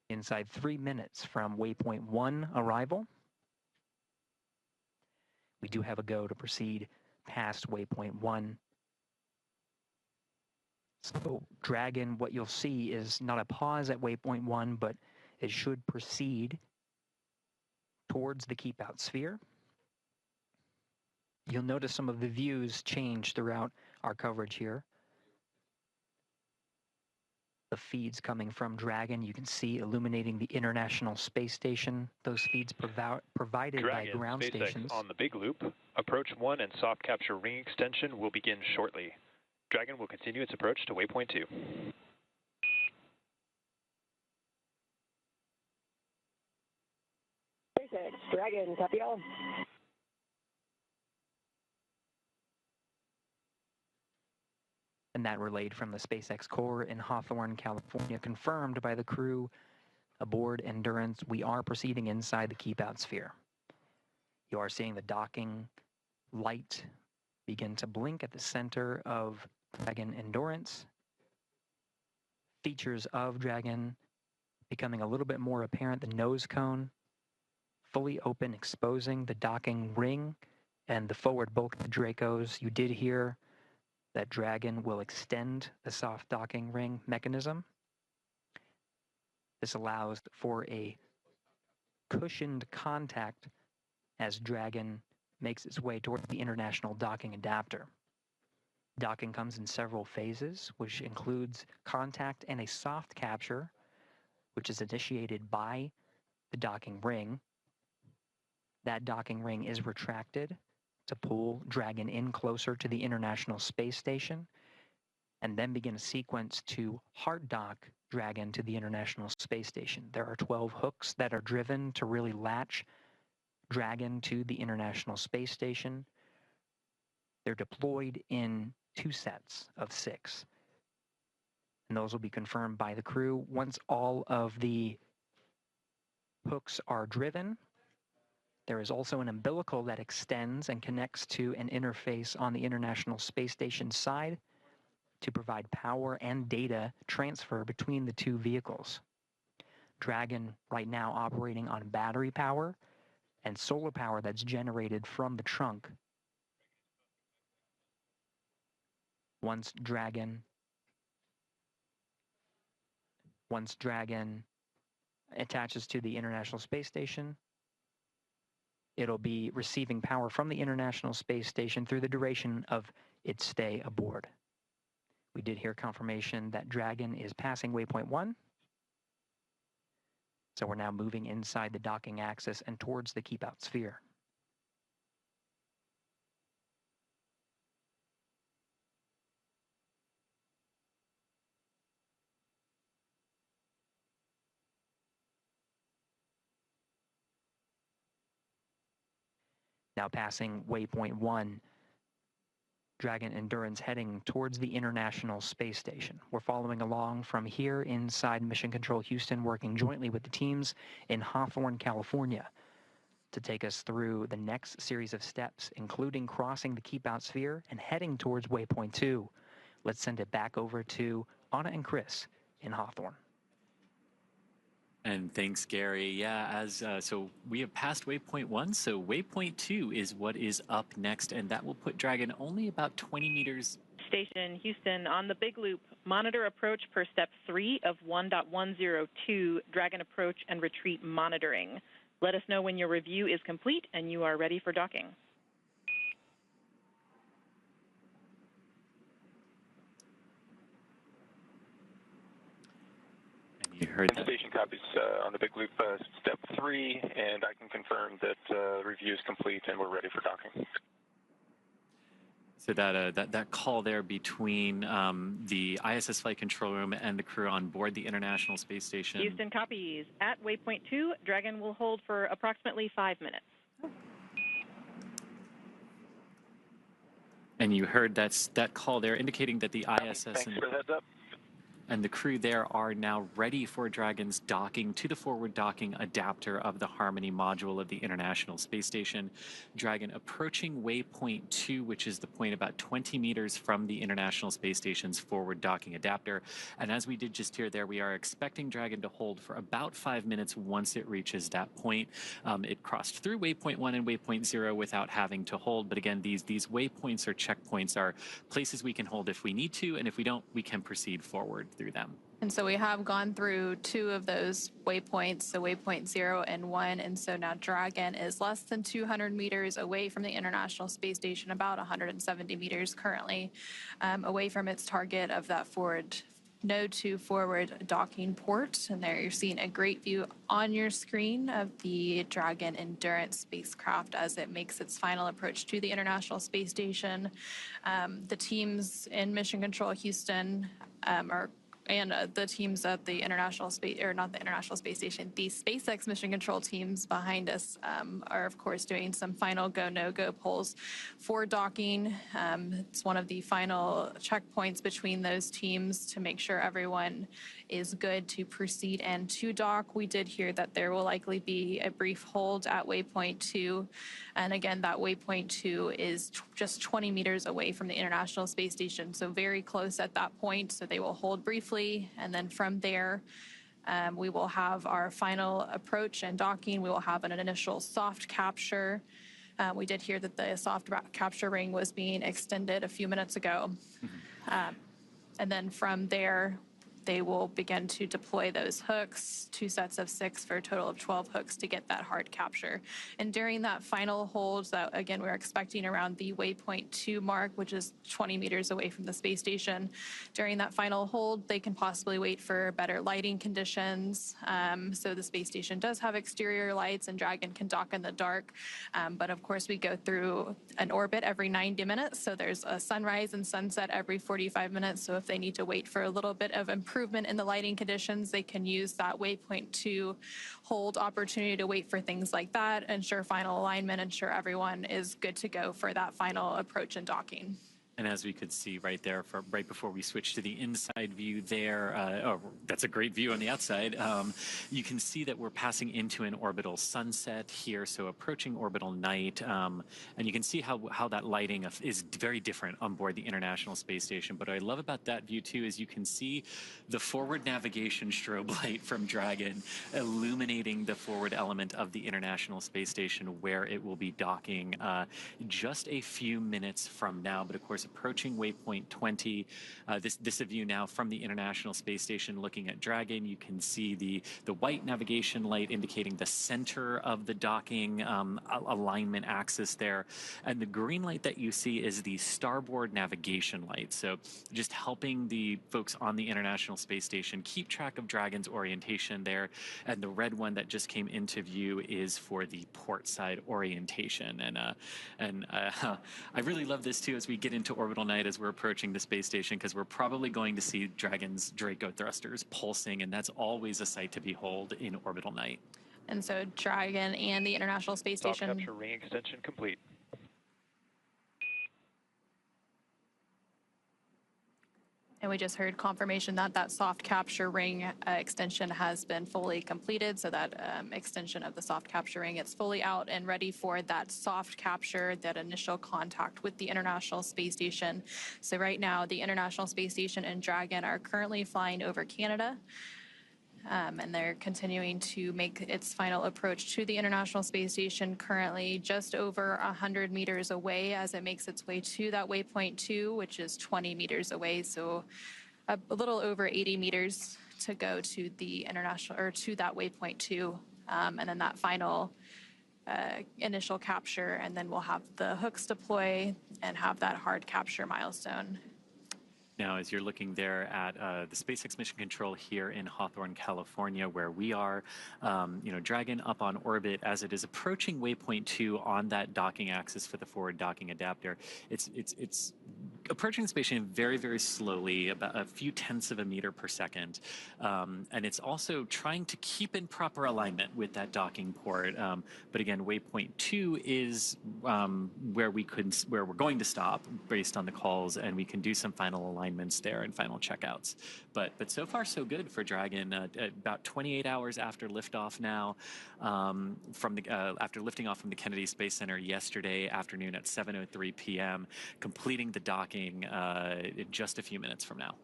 inside 3 minutes from waypoint 1 arrival. We do have a go to proceed past waypoint 1. So Dragon, what you'll see is not a pause at waypoint 1, but it should proceed towards the keep out sphere. You'll notice some of the views change throughout our coverage here. The feeds coming from Dragon, you can see illuminating the International Space Station. Those feeds provided Dragon, by ground SpaceX stations. on the Big Loop. Approach 1 and soft capture ring extension will begin shortly. Dragon will continue its approach to waypoint 2. SpaceX, Dragon, copy all. And that relayed from the SpaceX core in Hawthorne, California, confirmed by the crew aboard Endurance. We are proceeding inside the keep out sphere. You are seeing the docking light begin to blink at the center of Dragon Endurance. Features of Dragon becoming a little bit more apparent. The nose cone fully open, exposing the docking ring and the forward bulk of the Dracos. You did hear that Dragon will extend the soft docking ring mechanism. This allows for a cushioned contact as Dragon makes its way toward the International Docking Adapter. Docking comes in several phases, which includes contact and a soft capture, which is initiated by the docking ring. That docking ring is retracted to pull Dragon in closer to the International Space Station, and then begin a sequence to hard dock Dragon to the International Space Station. There are 12 hooks that are driven to really latch Dragon to the International Space Station. They're deployed in 2 sets of 6. And those will be confirmed by the crew. Once all of the hooks are driven, there is also an umbilical that extends and connects to an interface on the International Space Station side to provide power and data transfer between the 2 vehicles. Dragon right now operating on battery power and solar power that's generated from the trunk. Once Dragon attaches to the International Space Station, it'll be receiving power from the International Space Station through the duration of its stay aboard. We did hear confirmation that Dragon is passing waypoint 1. So we're now moving inside the docking axis and towards the keep out sphere. Now passing waypoint 1, Dragon Endurance heading towards the International Space Station. We're following along from here inside Mission Control Houston, working jointly with the teams in Hawthorne, California, to take us through the next series of steps, including crossing the keep out sphere and heading towards waypoint 2. Let's send it back over to Anna and Chris in Hawthorne. And thanks, Gary. Yeah, so we have passed waypoint 1, so waypoint 2 is what is up next, and that will put Dragon only about 20 meters. Station Houston on the Big Loop. Monitor approach per step 3 of 1.102, Dragon approach and retreat monitoring. Let us know when your review is complete and you are ready for docking. You heard that. Station copies on the Big Loop, step 3, and I can confirm that the review is complete and we're ready for docking. So that call there between the ISS flight control room and the crew on board the International Space Station. Houston copies. At waypoint 2, Dragon will hold for approximately 5 minutes. And you heard that call there indicating that the ISS... Thanks for the heads up. And the crew there are now ready for Dragon's docking to the forward docking adapter of the Harmony module of the International Space Station. Dragon approaching waypoint 2, which is the point about 20 meters from the International Space Station's forward docking adapter. And as we did just hear there, we are expecting Dragon to hold for about 5 minutes once it reaches that point. It crossed through waypoint 1 and waypoint 0 without having to hold. But again, these waypoints or checkpoints are places we can hold if we need to, and if we don't, we can proceed forward through them. And so we have gone through 2 of those waypoints, so waypoint 0 and 1, and so now Dragon is less than 200 meters away from the International Space Station, about 170 meters currently, away from its target of that node 2 forward docking port. And there you're seeing a great view on your screen of the Dragon Endurance spacecraft as it makes its final approach to the International Space Station. The teams in Mission Control Houston the teams at the International Space, or not the International Space Station, the SpaceX Mission Control teams behind us are, of course, doing some final go, no-go polls for docking. It's one of the final checkpoints between those teams to make sure everyone is good to proceed and to dock. We did hear that there will likely be a brief hold at waypoint 2. And again, that waypoint 2 is just 20 meters away from the International Space Station, so very close at that point. So they will hold briefly, and then from there, we will have our final approach and docking. We will have an initial soft capture. We did hear that the soft capture ring was being extended a few minutes ago. And then from there, they will begin to deploy those hooks, 2 sets of 6 for a total of 12 hooks to get that hard capture. And during that final hold, that again, we're expecting around the waypoint 2 mark, which is 20 meters away from the space station. During that final hold, they can possibly wait for better lighting conditions. So the space station does have exterior lights, and Dragon can dock in the dark. But of course, we go through an orbit every 90 minutes. So there's a sunrise and sunset every 45 minutes. So if they need to wait for a little bit of improvement in the lighting conditions, they can use that waypoint 2 hold opportunity to wait for things like that, ensure final alignment, ensure everyone is good to go for that final approach and docking. And as we could see right there, right before we switch to the inside view there, that's a great view on the outside. You can see that we're passing into an orbital sunset here, so approaching orbital night. And you can see how that lighting is very different on board the International Space Station. But what I love about that view, too, is you can see the forward navigation strobe light from Dragon illuminating the forward element of the International Space Station where it will be docking just a few minutes from now. But of course, approaching waypoint 20. This is a view now from the International Space Station looking at Dragon. You can see the white navigation light indicating the center of the docking alignment axis there. And the green light that you see is the starboard navigation light. So just helping the folks on the International Space Station keep track of Dragon's orientation there. And the red one that just came into view is for the port side orientation. And I really love this too as we get into orbital night as we're approaching the space station, because we're probably going to see Dragon's Draco thrusters pulsing, and that's always a sight to behold in orbital night. And so Dragon and the International Space Station. Soft capture ring extension complete. And we just heard confirmation that that soft capture ring extension has been fully completed. So that extension of the soft capture ring, it's fully out and ready for that soft capture, that initial contact with the International Space Station. So right now, the International Space Station and Dragon are currently flying over Canada. And they're continuing to make its final approach to the International Space Station, currently just over 100 meters away as it makes its way to that waypoint 2, which is 20 meters away. So a little over 80 meters to go to the international, or to that waypoint 2. And then that final initial capture, and then we'll have the hooks deploy and have that hard capture milestone. Now, as you're looking there at the SpaceX Mission Control here in Hawthorne, California, where we are, Dragon up on orbit as it is approaching waypoint 2 on that docking axis for the forward docking adapter. It's approaching the space station very, very slowly, about a few tenths of a meter per second. And it's also trying to keep in proper alignment with that docking port. But again, waypoint 2 is where we're going to stop based on the calls, and we can do some final alignments there and final checkouts. But so far so good for Dragon. About 28 hours after liftoff now, after lifting off from the Kennedy Space Center yesterday afternoon at 7:03 p.m., completing the docking in just a few minutes from now.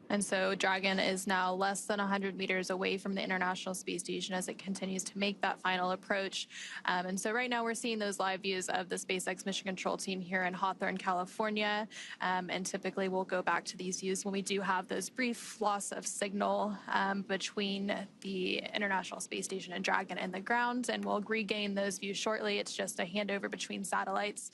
And so Dragon is now less than 100 meters away from the International Space Station as it continues to make that final approach. And so right now we're seeing those live views of the SpaceX Mission Control team here in Hawthorne, California. And typically we'll go back to these views when we do have those brief loss of signal between the International Space Station and Dragon and the ground. And we'll regain those views shortly. It's just a handover between satellites.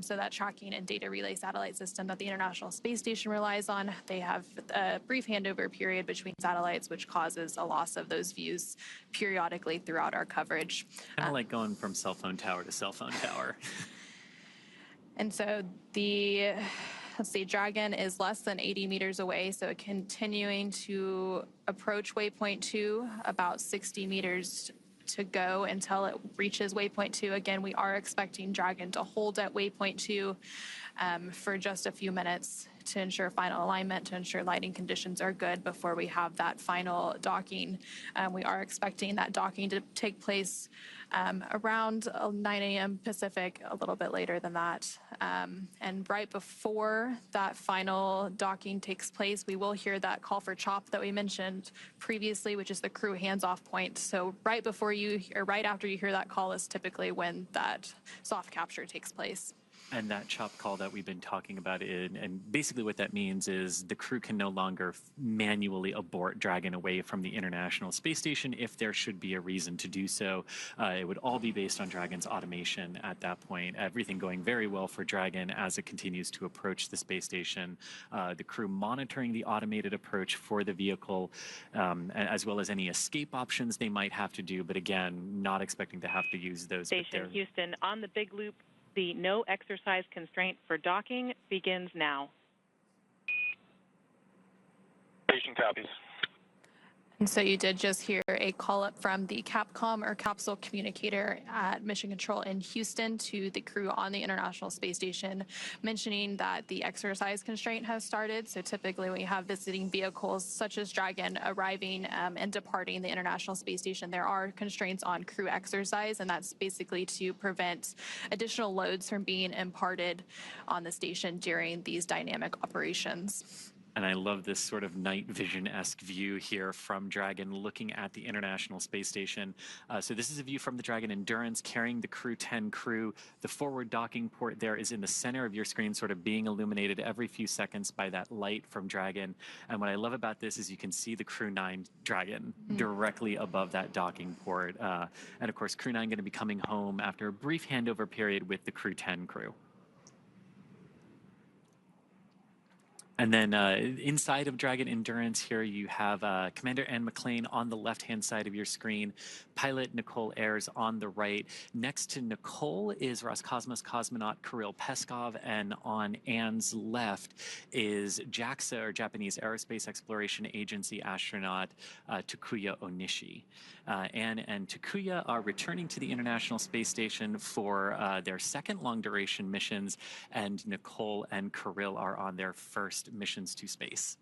So that tracking and data relay satellite system that the International Space Station relies on, they have a brief handover period between satellites, which causes a loss of those views periodically throughout our coverage. Kind of like going from cell phone tower to cell phone tower. And so let's see, Dragon is less than 80 meters away, so continuing to approach waypoint 2, about 60 meters to go until it reaches waypoint 2. Again, we are expecting Dragon to hold at waypoint 2 for just a few minutes to ensure final alignment, to ensure lighting conditions are good before we have that final docking. We are expecting that docking to take place around 9 a.m. Pacific, a little bit later than that. And right before that final docking takes place, we will hear that call for CHOP that we mentioned previously, which is the crew hands-off point. So right after you hear that call is typically when that soft capture takes place. And that CHOP call that we've been talking about, and basically what that means is the crew can no longer manually abort Dragon away from the International Space Station if there should be a reason to do so. It would all be based on Dragon's automation at that point. Everything going very well for Dragon as it continues to approach the space station. The crew monitoring the automated approach for the vehicle, as well as any escape options they might have to do. But again, not expecting to have to use those. Station Houston, on the big loop, the no exercise constraint for docking begins now. Station copies. And so you did just hear a call up from the Capcom or capsule communicator at Mission Control in Houston to the crew on the International Space Station, mentioning that the exercise constraint has started. So typically when we have visiting vehicles such as Dragon arriving and departing the International Space Station, there are constraints on crew exercise, and that's basically to prevent additional loads from being imparted on the station during these dynamic operations. And I love this sort of night vision-esque view here from Dragon looking at the International Space Station. So this is a view from the Dragon Endurance carrying the Crew 10 crew. The forward docking port there is in the center of your screen, sort of being illuminated every few seconds by that light from Dragon. And what I love about this is you can see the Crew 9 Dragon directly above that docking port. And of course, Crew 9 going to be coming home after a brief handover period with the Crew 10 crew. And then inside of Dragon Endurance here, you have Commander Anne McLean on the left-hand side of your screen, pilot Nicole Ayers on the right. Next to Nicole is Roscosmos cosmonaut Kirill Peskov, and on Anne's left is JAXA, or Japanese Aerospace Exploration Agency astronaut Takuya Onishi. Anne and Takuya are returning to the International Space Station for their second long-duration missions, and Nicole and Kirill are on their first missions to space.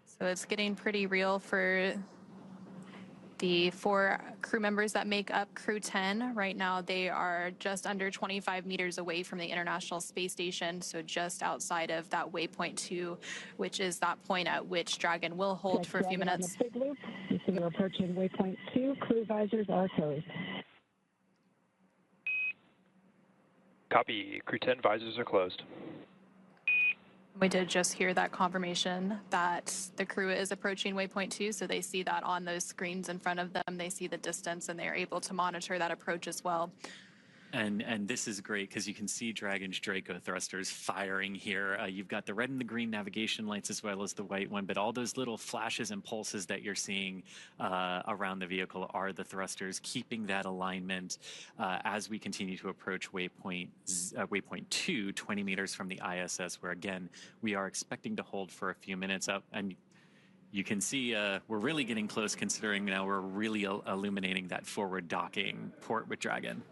So it's getting pretty real for the 4 crew members that make up Crew 10. Right now, they are just under 25 meters away from the International Space Station, so just outside of that waypoint 2, which is that point at which Dragon will hold for a few minutes. Big loop. You see we're approaching waypoint 2. Crew visors are closed. Copy. Crew 10 visors are closed. We did just hear that confirmation that the crew is approaching waypoint 2, so they see that on those screens in front of them. They see the distance, and they're able to monitor that approach as well. And this is great because you can see Dragon's Draco thrusters firing here. You've got the red and the green navigation lights as well as the white one, but all those little flashes and pulses that you're seeing around the vehicle are the thrusters, keeping that alignment as we continue to approach waypoint 2, 20 meters from the ISS, where again, we are expecting to hold for a few minutes up. And you can see we're really getting close considering now we're really illuminating that forward docking port with Dragon.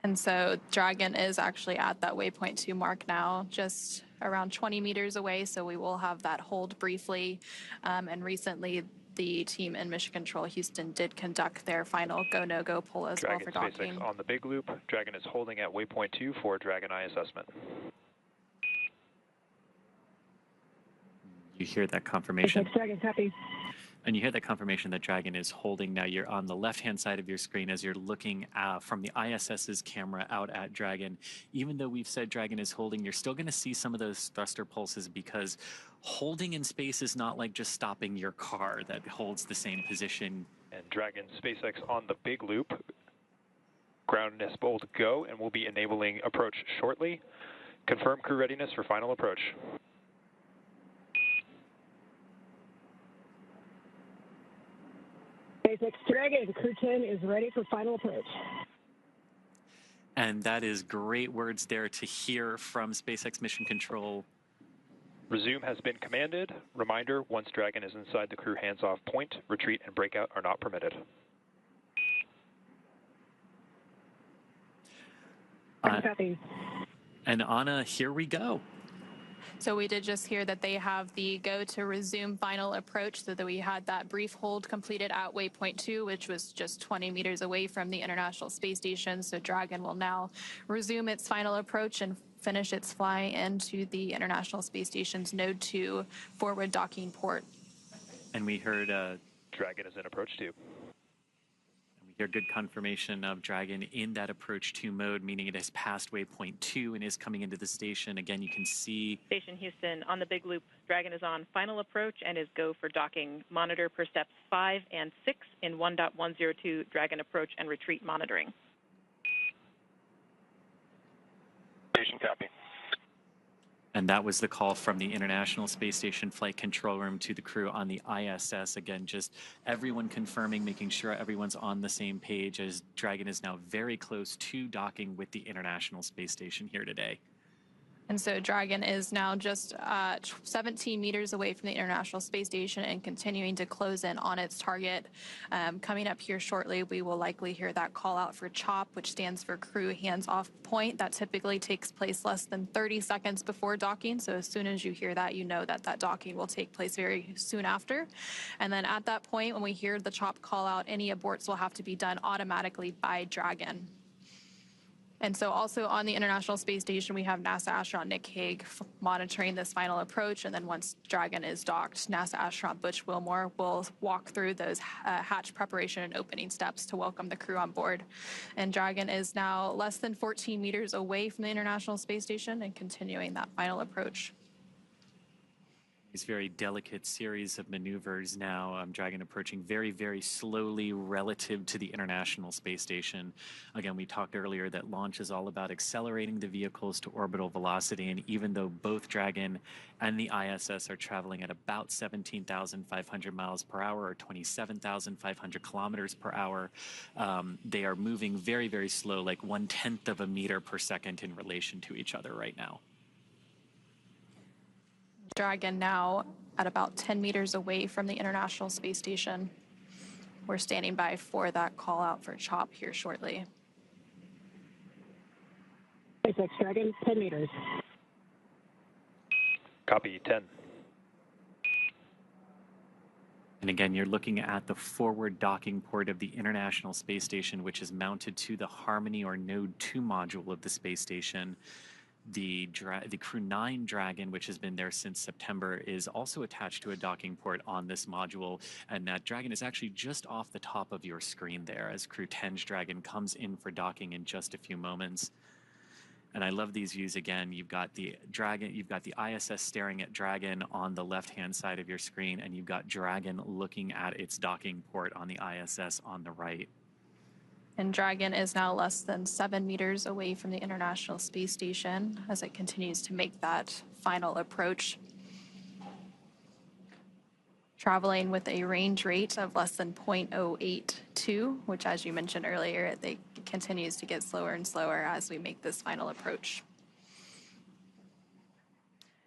And so Dragon is actually at that waypoint 2 mark now, just around 20 meters away. So we will have that hold briefly. And recently, the team in Mission Control Houston did conduct their final go, no-go pull as well for docking. SpaceX on the big loop. Dragon is holding at waypoint 2 for Dragon eye assessment. You hear that confirmation. Dragon, copy. And you hear that confirmation that Dragon is holding. Now you're on the left-hand side of your screen as you're looking from the ISS's camera out at Dragon. Even though we've said Dragon is holding, you're still going to see some of those thruster pulses because holding in space is not like just stopping your car that holds the same position. And Dragon SpaceX on the big loop. Ground is bold go and will be enabling approach shortly. Confirm crew readiness for final approach. SpaceX Dragon, Crew 10 is ready for final approach. And that is great words there to hear from SpaceX Mission Control. Resume has been commanded. Reminder, once Dragon is inside the crew hands-off point, retreat and breakout are not permitted. Copy. And Anna, here we go. So we did just hear that they have the go to resume final approach, so that we had that brief hold completed at waypoint 2, which was just 20 meters away from the International Space Station. So Dragon will now resume its final approach and finish its fly into the International Space Station's Node 2 forward docking port. And we heard Dragon is in approach 2. We hear good confirmation of Dragon in that approach 2 mode, meaning it has passed waypoint 2 and is coming into the station. Again, you can see Station Houston on the big loop. Dragon is on final approach and is go for docking. Monitor per steps 5 and 6 in 1.102 Dragon approach and retreat monitoring. Station copy. and that was the call from the International Space Station Flight Control Room to the crew on the ISS. Again, just everyone confirming, making sure everyone's on the same page, as Dragon is now very close to docking with the International Space Station here today. And so Dragon is now just 17 meters away from the International Space Station and continuing to close in on its target. Coming up here shortly, we will likely hear that call out for CHOP, which stands for Crew Hands Off Point. That typically takes place less than 30 seconds before docking. So as soon as you hear that, you know that that docking will take place very soon after. And then at that point, when we hear the CHOP call out, any aborts will have to be done automatically by Dragon. And so also on the International Space Station, we have NASA astronaut Nick Hague monitoring this final approach. And then once Dragon is docked, NASA astronaut Butch Wilmore will walk through those hatch preparation and opening steps to welcome the crew on board. And Dragon is now less than 14 meters away from the International Space Station and continuing that final approach. These very delicate series of maneuvers now. Dragon approaching very, very slowly relative to the International Space Station. Again, we talked earlier that launch is all about accelerating the vehicles to orbital velocity, and even though both Dragon and the ISS are traveling at about 17,500 miles per hour or 27,500 kilometers per hour, they are moving very, very slow, like 1/10 of a meter per second in relation to each other right now. Dragon now at about 10 meters away from the International Space Station. We're standing by for that call out for CHOP here shortly. SpaceX Dragon, 10 meters. Copy, 10. And again, you're looking at the forward docking port of the International Space Station, which is mounted to the Harmony or Node 2 module of the space station. The Crew 9 Dragon, which has been there since September, is also attached to a docking port on this module, and that Dragon is actually just off the top of your screen there as Crew 10's Dragon comes in for docking in just a few moments. And I love these views again. You've got the Dragon, you've got the ISS staring at Dragon on the left-hand side of your screen, and you've got Dragon looking at its docking port on the ISS on the right. And Dragon is now less than 7 meters away from the International Space Station as it continues to make that final approach. Traveling with a range rate of less than 0.082, which, as you mentioned earlier, it continues to get slower and slower as we make this final approach.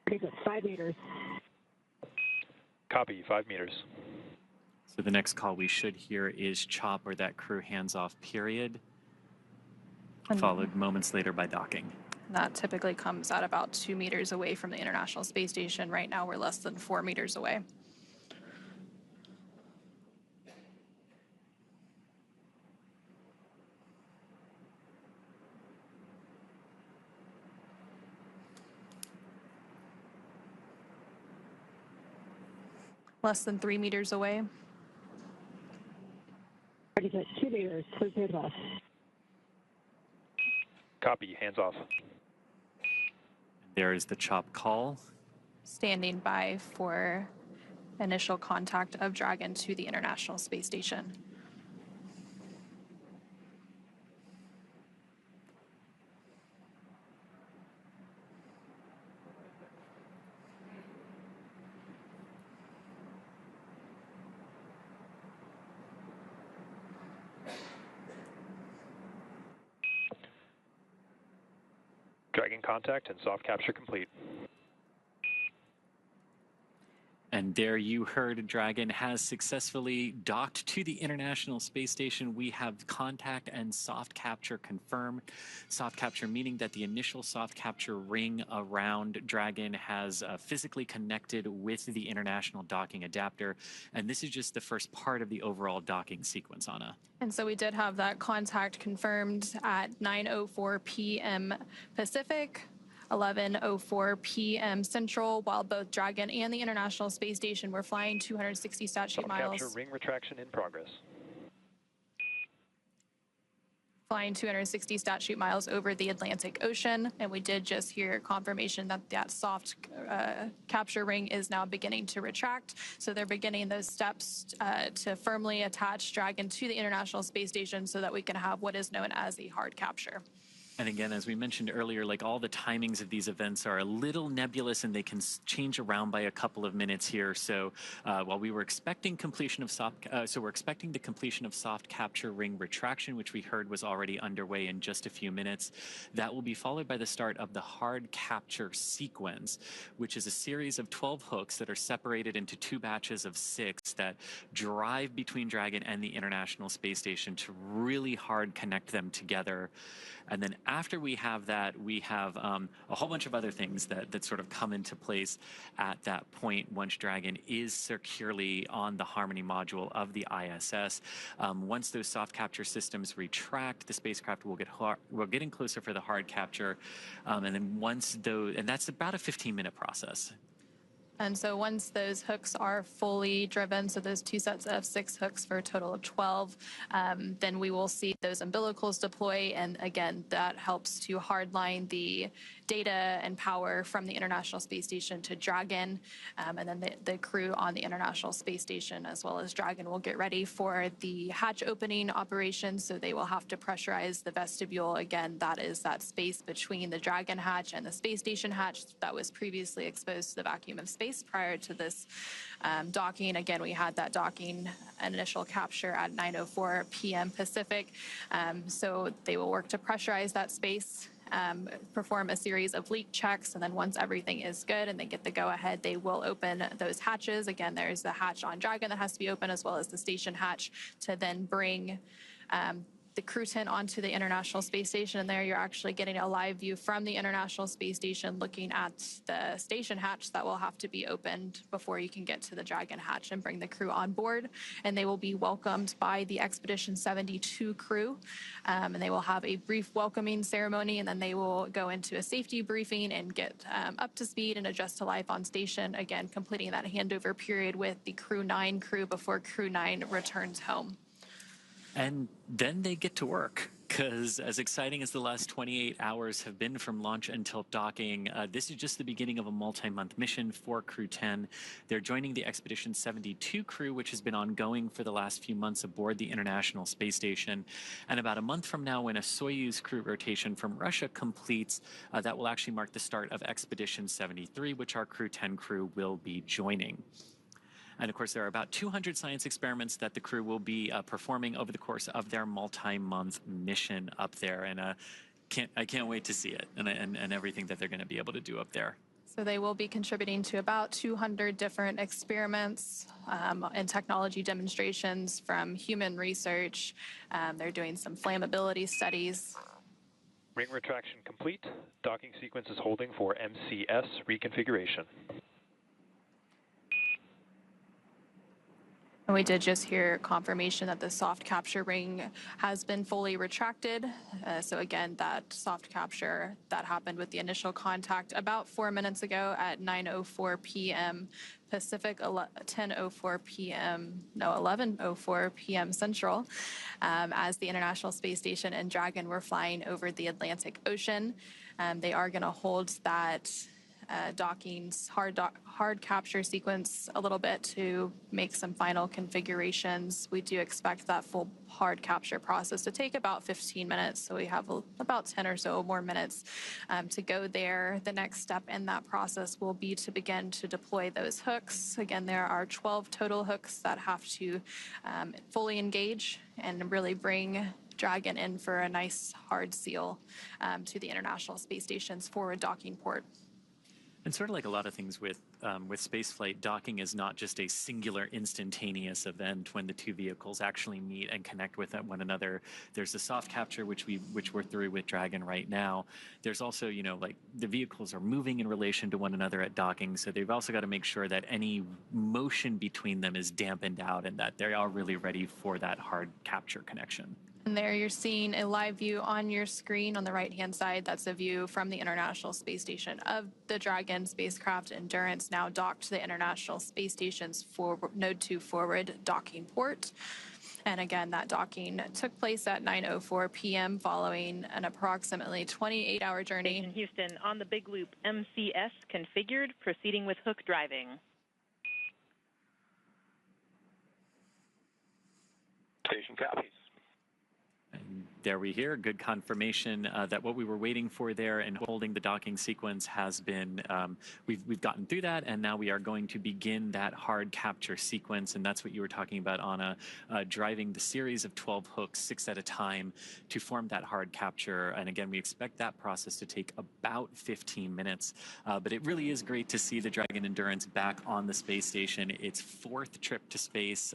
Pretty good. 5 meters. Copy, 5 meters. So the next call we should hear is CHOP, or that crew hands-off period, followed moments later by docking. That typically comes at about 2 meters away from the International Space Station. Right now, we're less than 4 meters away. Less than 3 meters away. Pretty good. 2 meters. Please hands off. Copy, hands off. There is the CHOP call. Standing by for initial contact of Dragon to the International Space Station. Dragon contact and soft capture complete. And there you heard Dragon has successfully docked to the International Space Station. We have contact and soft capture confirmed. Soft capture meaning that the initial soft capture ring around Dragon has physically connected with the International Docking Adapter. And this is just the first part of the overall docking sequence, Anna. And so we did have that contact confirmed at 9:04 p.m. Pacific, 11:04 p.m. Central, while both Dragon and the International Space Station were flying 260 statute miles. Capture ring retraction in progress. Flying 260 statute miles over the Atlantic Ocean, and we did just hear confirmation that that soft capture ring is now beginning to retract. So they're beginning those steps to firmly attach Dragon to the International Space Station so that we can have what is known as a hard capture. And again, as we mentioned earlier, like all the timings of these events are a little nebulous and they can change around by a couple of minutes here. So while we were expecting completion of we're expecting the completion of soft capture ring retraction, which we heard was already underway in just a few minutes. That will be followed by the start of the hard capture sequence, which is a series of 12 hooks that are separated into 2 batches of 6 that drive between Dragon and the International Space Station to really hard connect them together. And then after we have that, we have a whole bunch of other things that sort of come into place at that point once Dragon is securely on the Harmony module of the ISS. Once those soft capture systems retract, the spacecraft will get in closer for the hard capture. And then and that's about a 15-minute process. And so once those hooks are fully driven, so those 2 sets of 6 hooks for a total of 12, then we will see those umbilicals deploy. And again, that helps to hardline the data and power from the International Space Station to Dragon. And then the crew on the International Space Station, as well as Dragon, will get ready for the hatch opening operation. So they will have to pressurize the vestibule. Again, that is that space between the Dragon hatch and the Space Station hatch that was previously exposed to the vacuum of space prior to this docking. Again, we had that docking initial capture at 9:04 p.m. Pacific. So they will work to pressurize that space, perform a series of leak checks, and then once everything is good and they get the go-ahead, they will open those hatches. Again, there's the hatch on Dragon that has to be open, as well as the station hatch, to then bring the crew tent onto the International Space Station. And there you're actually getting a live view from the International Space Station looking at the station hatch that will have to be opened before you can get to the Dragon hatch and bring the crew on board. And they will be welcomed by the Expedition 72 crew. And they will have a brief welcoming ceremony, and then they will go into a safety briefing and get up to speed and adjust to life on station. Again, completing that handover period with the Crew 9 crew before Crew 9 returns home. And then they get to work. Because as exciting as the last 28 hours have been from launch until docking, this is just the beginning of a multi-month mission for Crew 10. They're joining the Expedition 72 crew, which has been ongoing for the last few months aboard the International Space Station. And about a month from now, when a Soyuz crew rotation from Russia completes, that will actually mark the start of Expedition 73, which our Crew 10 crew will be joining. And of course, there are about 200 science experiments that the crew will be performing over the course of their multi-month mission up there. And I can't wait to see it and everything that they're going to be able to do up there. So they will be contributing to about 200 different experiments and technology demonstrations from human research. They're doing some flammability studies. Ring retraction complete. Docking sequence is holding for MCS reconfiguration. And we did just hear confirmation that the soft capture ring has been fully retracted. So again, that soft capture that happened with the initial contact about 4 minutes ago at 9:04 p.m. Pacific, 11:04 p.m. Central, as the International Space Station and Dragon were flying over the Atlantic Ocean. They are going to hold that docking's hard capture sequence a little bit to make some final configurations. We do expect that full hard capture process to take about 15 minutes, so we have about 10 or so more minutes to go there. The next step in that process will be to begin to deploy those hooks. Again, there are 12 total hooks that have to fully engage and really bring Dragon in for a nice hard seal to the International Space Station's forward docking port. And sort of like a lot of things with spaceflight, docking is not just a singular instantaneous event when the two vehicles actually meet and connect with one another. There's the soft capture, which we're through with Dragon right now. There's also, like the vehicles are moving in relation to one another at docking, so they've also got to make sure that any motion between them is dampened out and that they are really ready for that hard capture connection. And there you're seeing a live view on your screen on the right-hand side. That's a view from the International Space Station of the Dragon spacecraft Endurance, now docked to the International Space Station's Node 2 forward docking port. And again, that docking took place at 9:04 p.m. following an approximately 28-hour journey. Station Houston, on the big loop, MCS configured, proceeding with hook driving. Station copies. And there we hear good confirmation that what we were waiting for there and holding the docking sequence has been, we've gotten through that, and now we are going to begin that hard capture sequence, and that's what you were talking about, Anna, driving the series of 12 hooks, 6 at a time, to form that hard capture. And again, we expect that process to take about 15 minutes, but it really is great to see the Dragon Endurance back on the space station. Its 4th trip to space.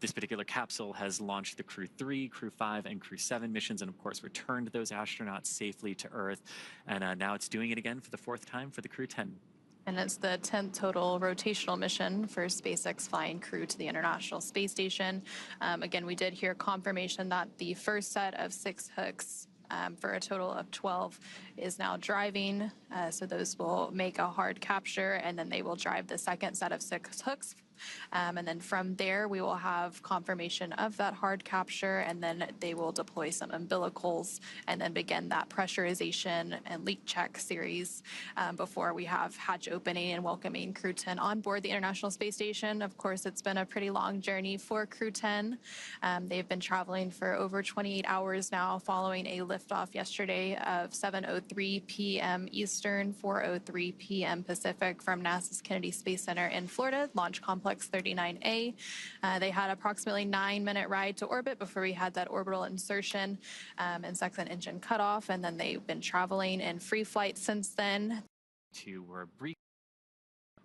This particular capsule has launched the Crew 3, Crew 5, and Crew 7 missions, and of course returned those astronauts safely to Earth. And now it's doing it again for the 4th time for the Crew 10. And it's the 10th total rotational mission for SpaceX flying crew to the International Space Station. Again, we did hear confirmation that the first set of 6 hooks for a total of 12 is now driving. So those will make a hard capture, and then they will drive the second set of 6 hooks. And then from there, we will have confirmation of that hard capture, and then they will deploy some umbilicals and then begin that pressurization and leak check series before we have hatch opening and welcoming Crew 10 on board the International Space Station. Of course, it's been a pretty long journey for Crew 10. They've been traveling for over 28 hours now following a liftoff yesterday of 7:03 p.m. Eastern, 4:03 p.m. Pacific from NASA's Kennedy Space Center in Florida, Launch Complex 39A. They had approximately 9-minute ride to orbit before we had that orbital insertion and second engine cutoff, and then they've been traveling in free flight since then. We're brief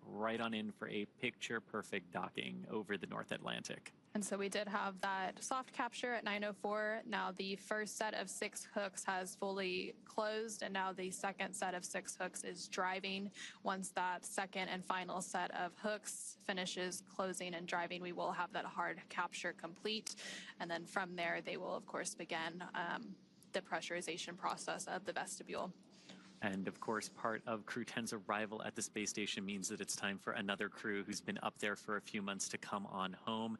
right on in for a picture-perfect docking over the North Atlantic. And so we did have that soft capture at 9:04. Now the first set of 6 hooks has fully closed, and now the second set of 6 hooks is driving. Once that second and final set of hooks finishes closing and driving, we will have that hard capture complete. And then from there, they will, of course, begin the pressurization process of the vestibule. And of course, part of Crew 10's arrival at the space station means that it's time for another crew who's been up there for a few months to come on home.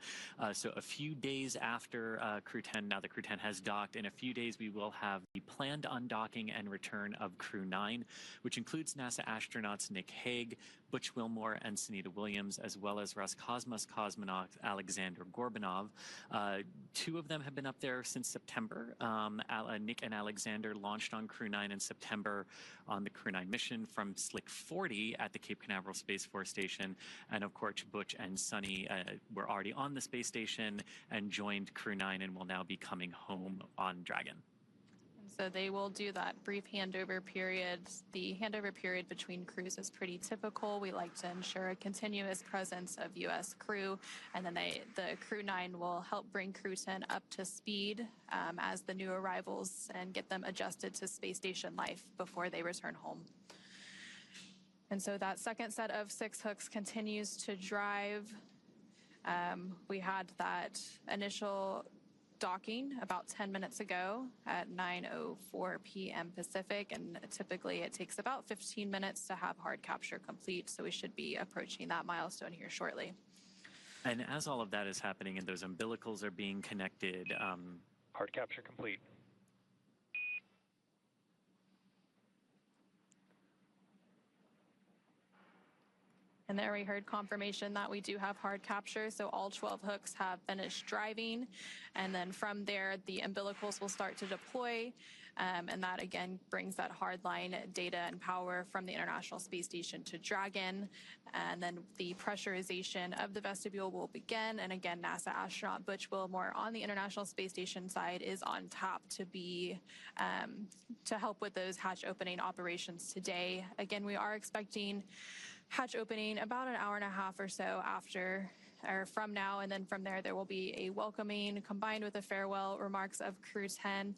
So a few days after Crew 10, now that Crew 10 has docked, in a few days we will have the planned undocking and return of Crew 9, which includes NASA astronauts Nick Hague, Butch Wilmore, and Sunita Williams, as well as Roscosmos cosmonaut Alexander Gorbanov. Two of them have been up there since September. Nick and Alexander launched on Crew 9 in September on the Crew 9 mission from Slick 40 at the Cape Canaveral Space Force Station. And of course, Butch and Sunny were already on the space station and joined Crew 9 and will now be coming home on Dragon. So they will do that brief handover period. The handover period between crews is pretty typical. We like to ensure a continuous presence of U.S. crew, and then the Crew 9 will help bring Crew 10 up to speed as the new arrivals and get them adjusted to space station life before they return home. And so that second set of 6 hooks continues to drive. We had that initial docking about 10 minutes ago at 9:04 p.m. Pacific, and typically it takes about 15 minutes to have hard capture complete, so we should be approaching that milestone here shortly. And as all of that is happening and those umbilicals are being connected, hard capture complete. And there we heard confirmation that we do have hard capture, so all 12 hooks have finished driving. And then from there, the umbilicals will start to deploy, and that again brings that hardline data and power from the International Space Station to Dragon. And then the pressurization of the vestibule will begin. And again, NASA astronaut Butch Wilmore on the International Space Station side is on top to be to help with those hatch opening operations today. Again, we are expecting hatch opening about an hour and a half or so after or from now, and then from there will be a welcoming combined with the farewell remarks of Crew 10,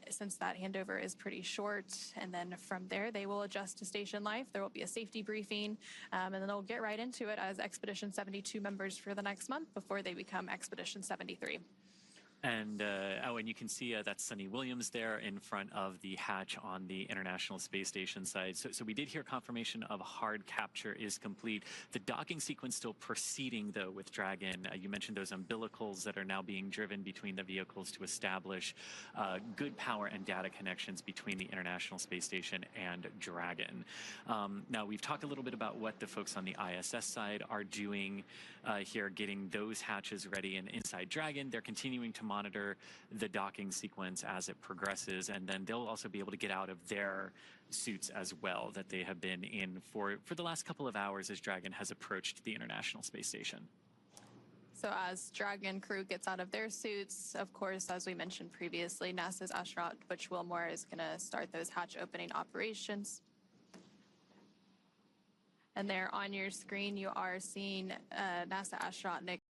since that handover is pretty short. And then from there they will adjust to station life. There will be a safety briefing, and then they'll get right into it as Expedition 72 members for the next month before they become Expedition 73. And and you can see that's Sunny Williams there in front of the hatch on the International Space Station side. So we did hear confirmation of hard capture is complete. The docking sequence still proceeding, though, with Dragon. You mentioned those umbilicals that are now being driven between the vehicles to establish good power and data connections between the International Space Station and Dragon. Now, we've talked a little bit about what the folks on the ISS side are doing here, getting those hatches ready. And inside Dragon, they're continuing to monitor the docking sequence as it progresses, and then they'll also be able to get out of their suits as well that they have been in for the last couple of hours as Dragon has approached the International Space Station. So as Dragon crew gets out of their suits, of course, as we mentioned previously, NASA's astronaut Butch Wilmore is going to start those hatch opening operations. And there on your screen, you are seeing NASA astronaut Nick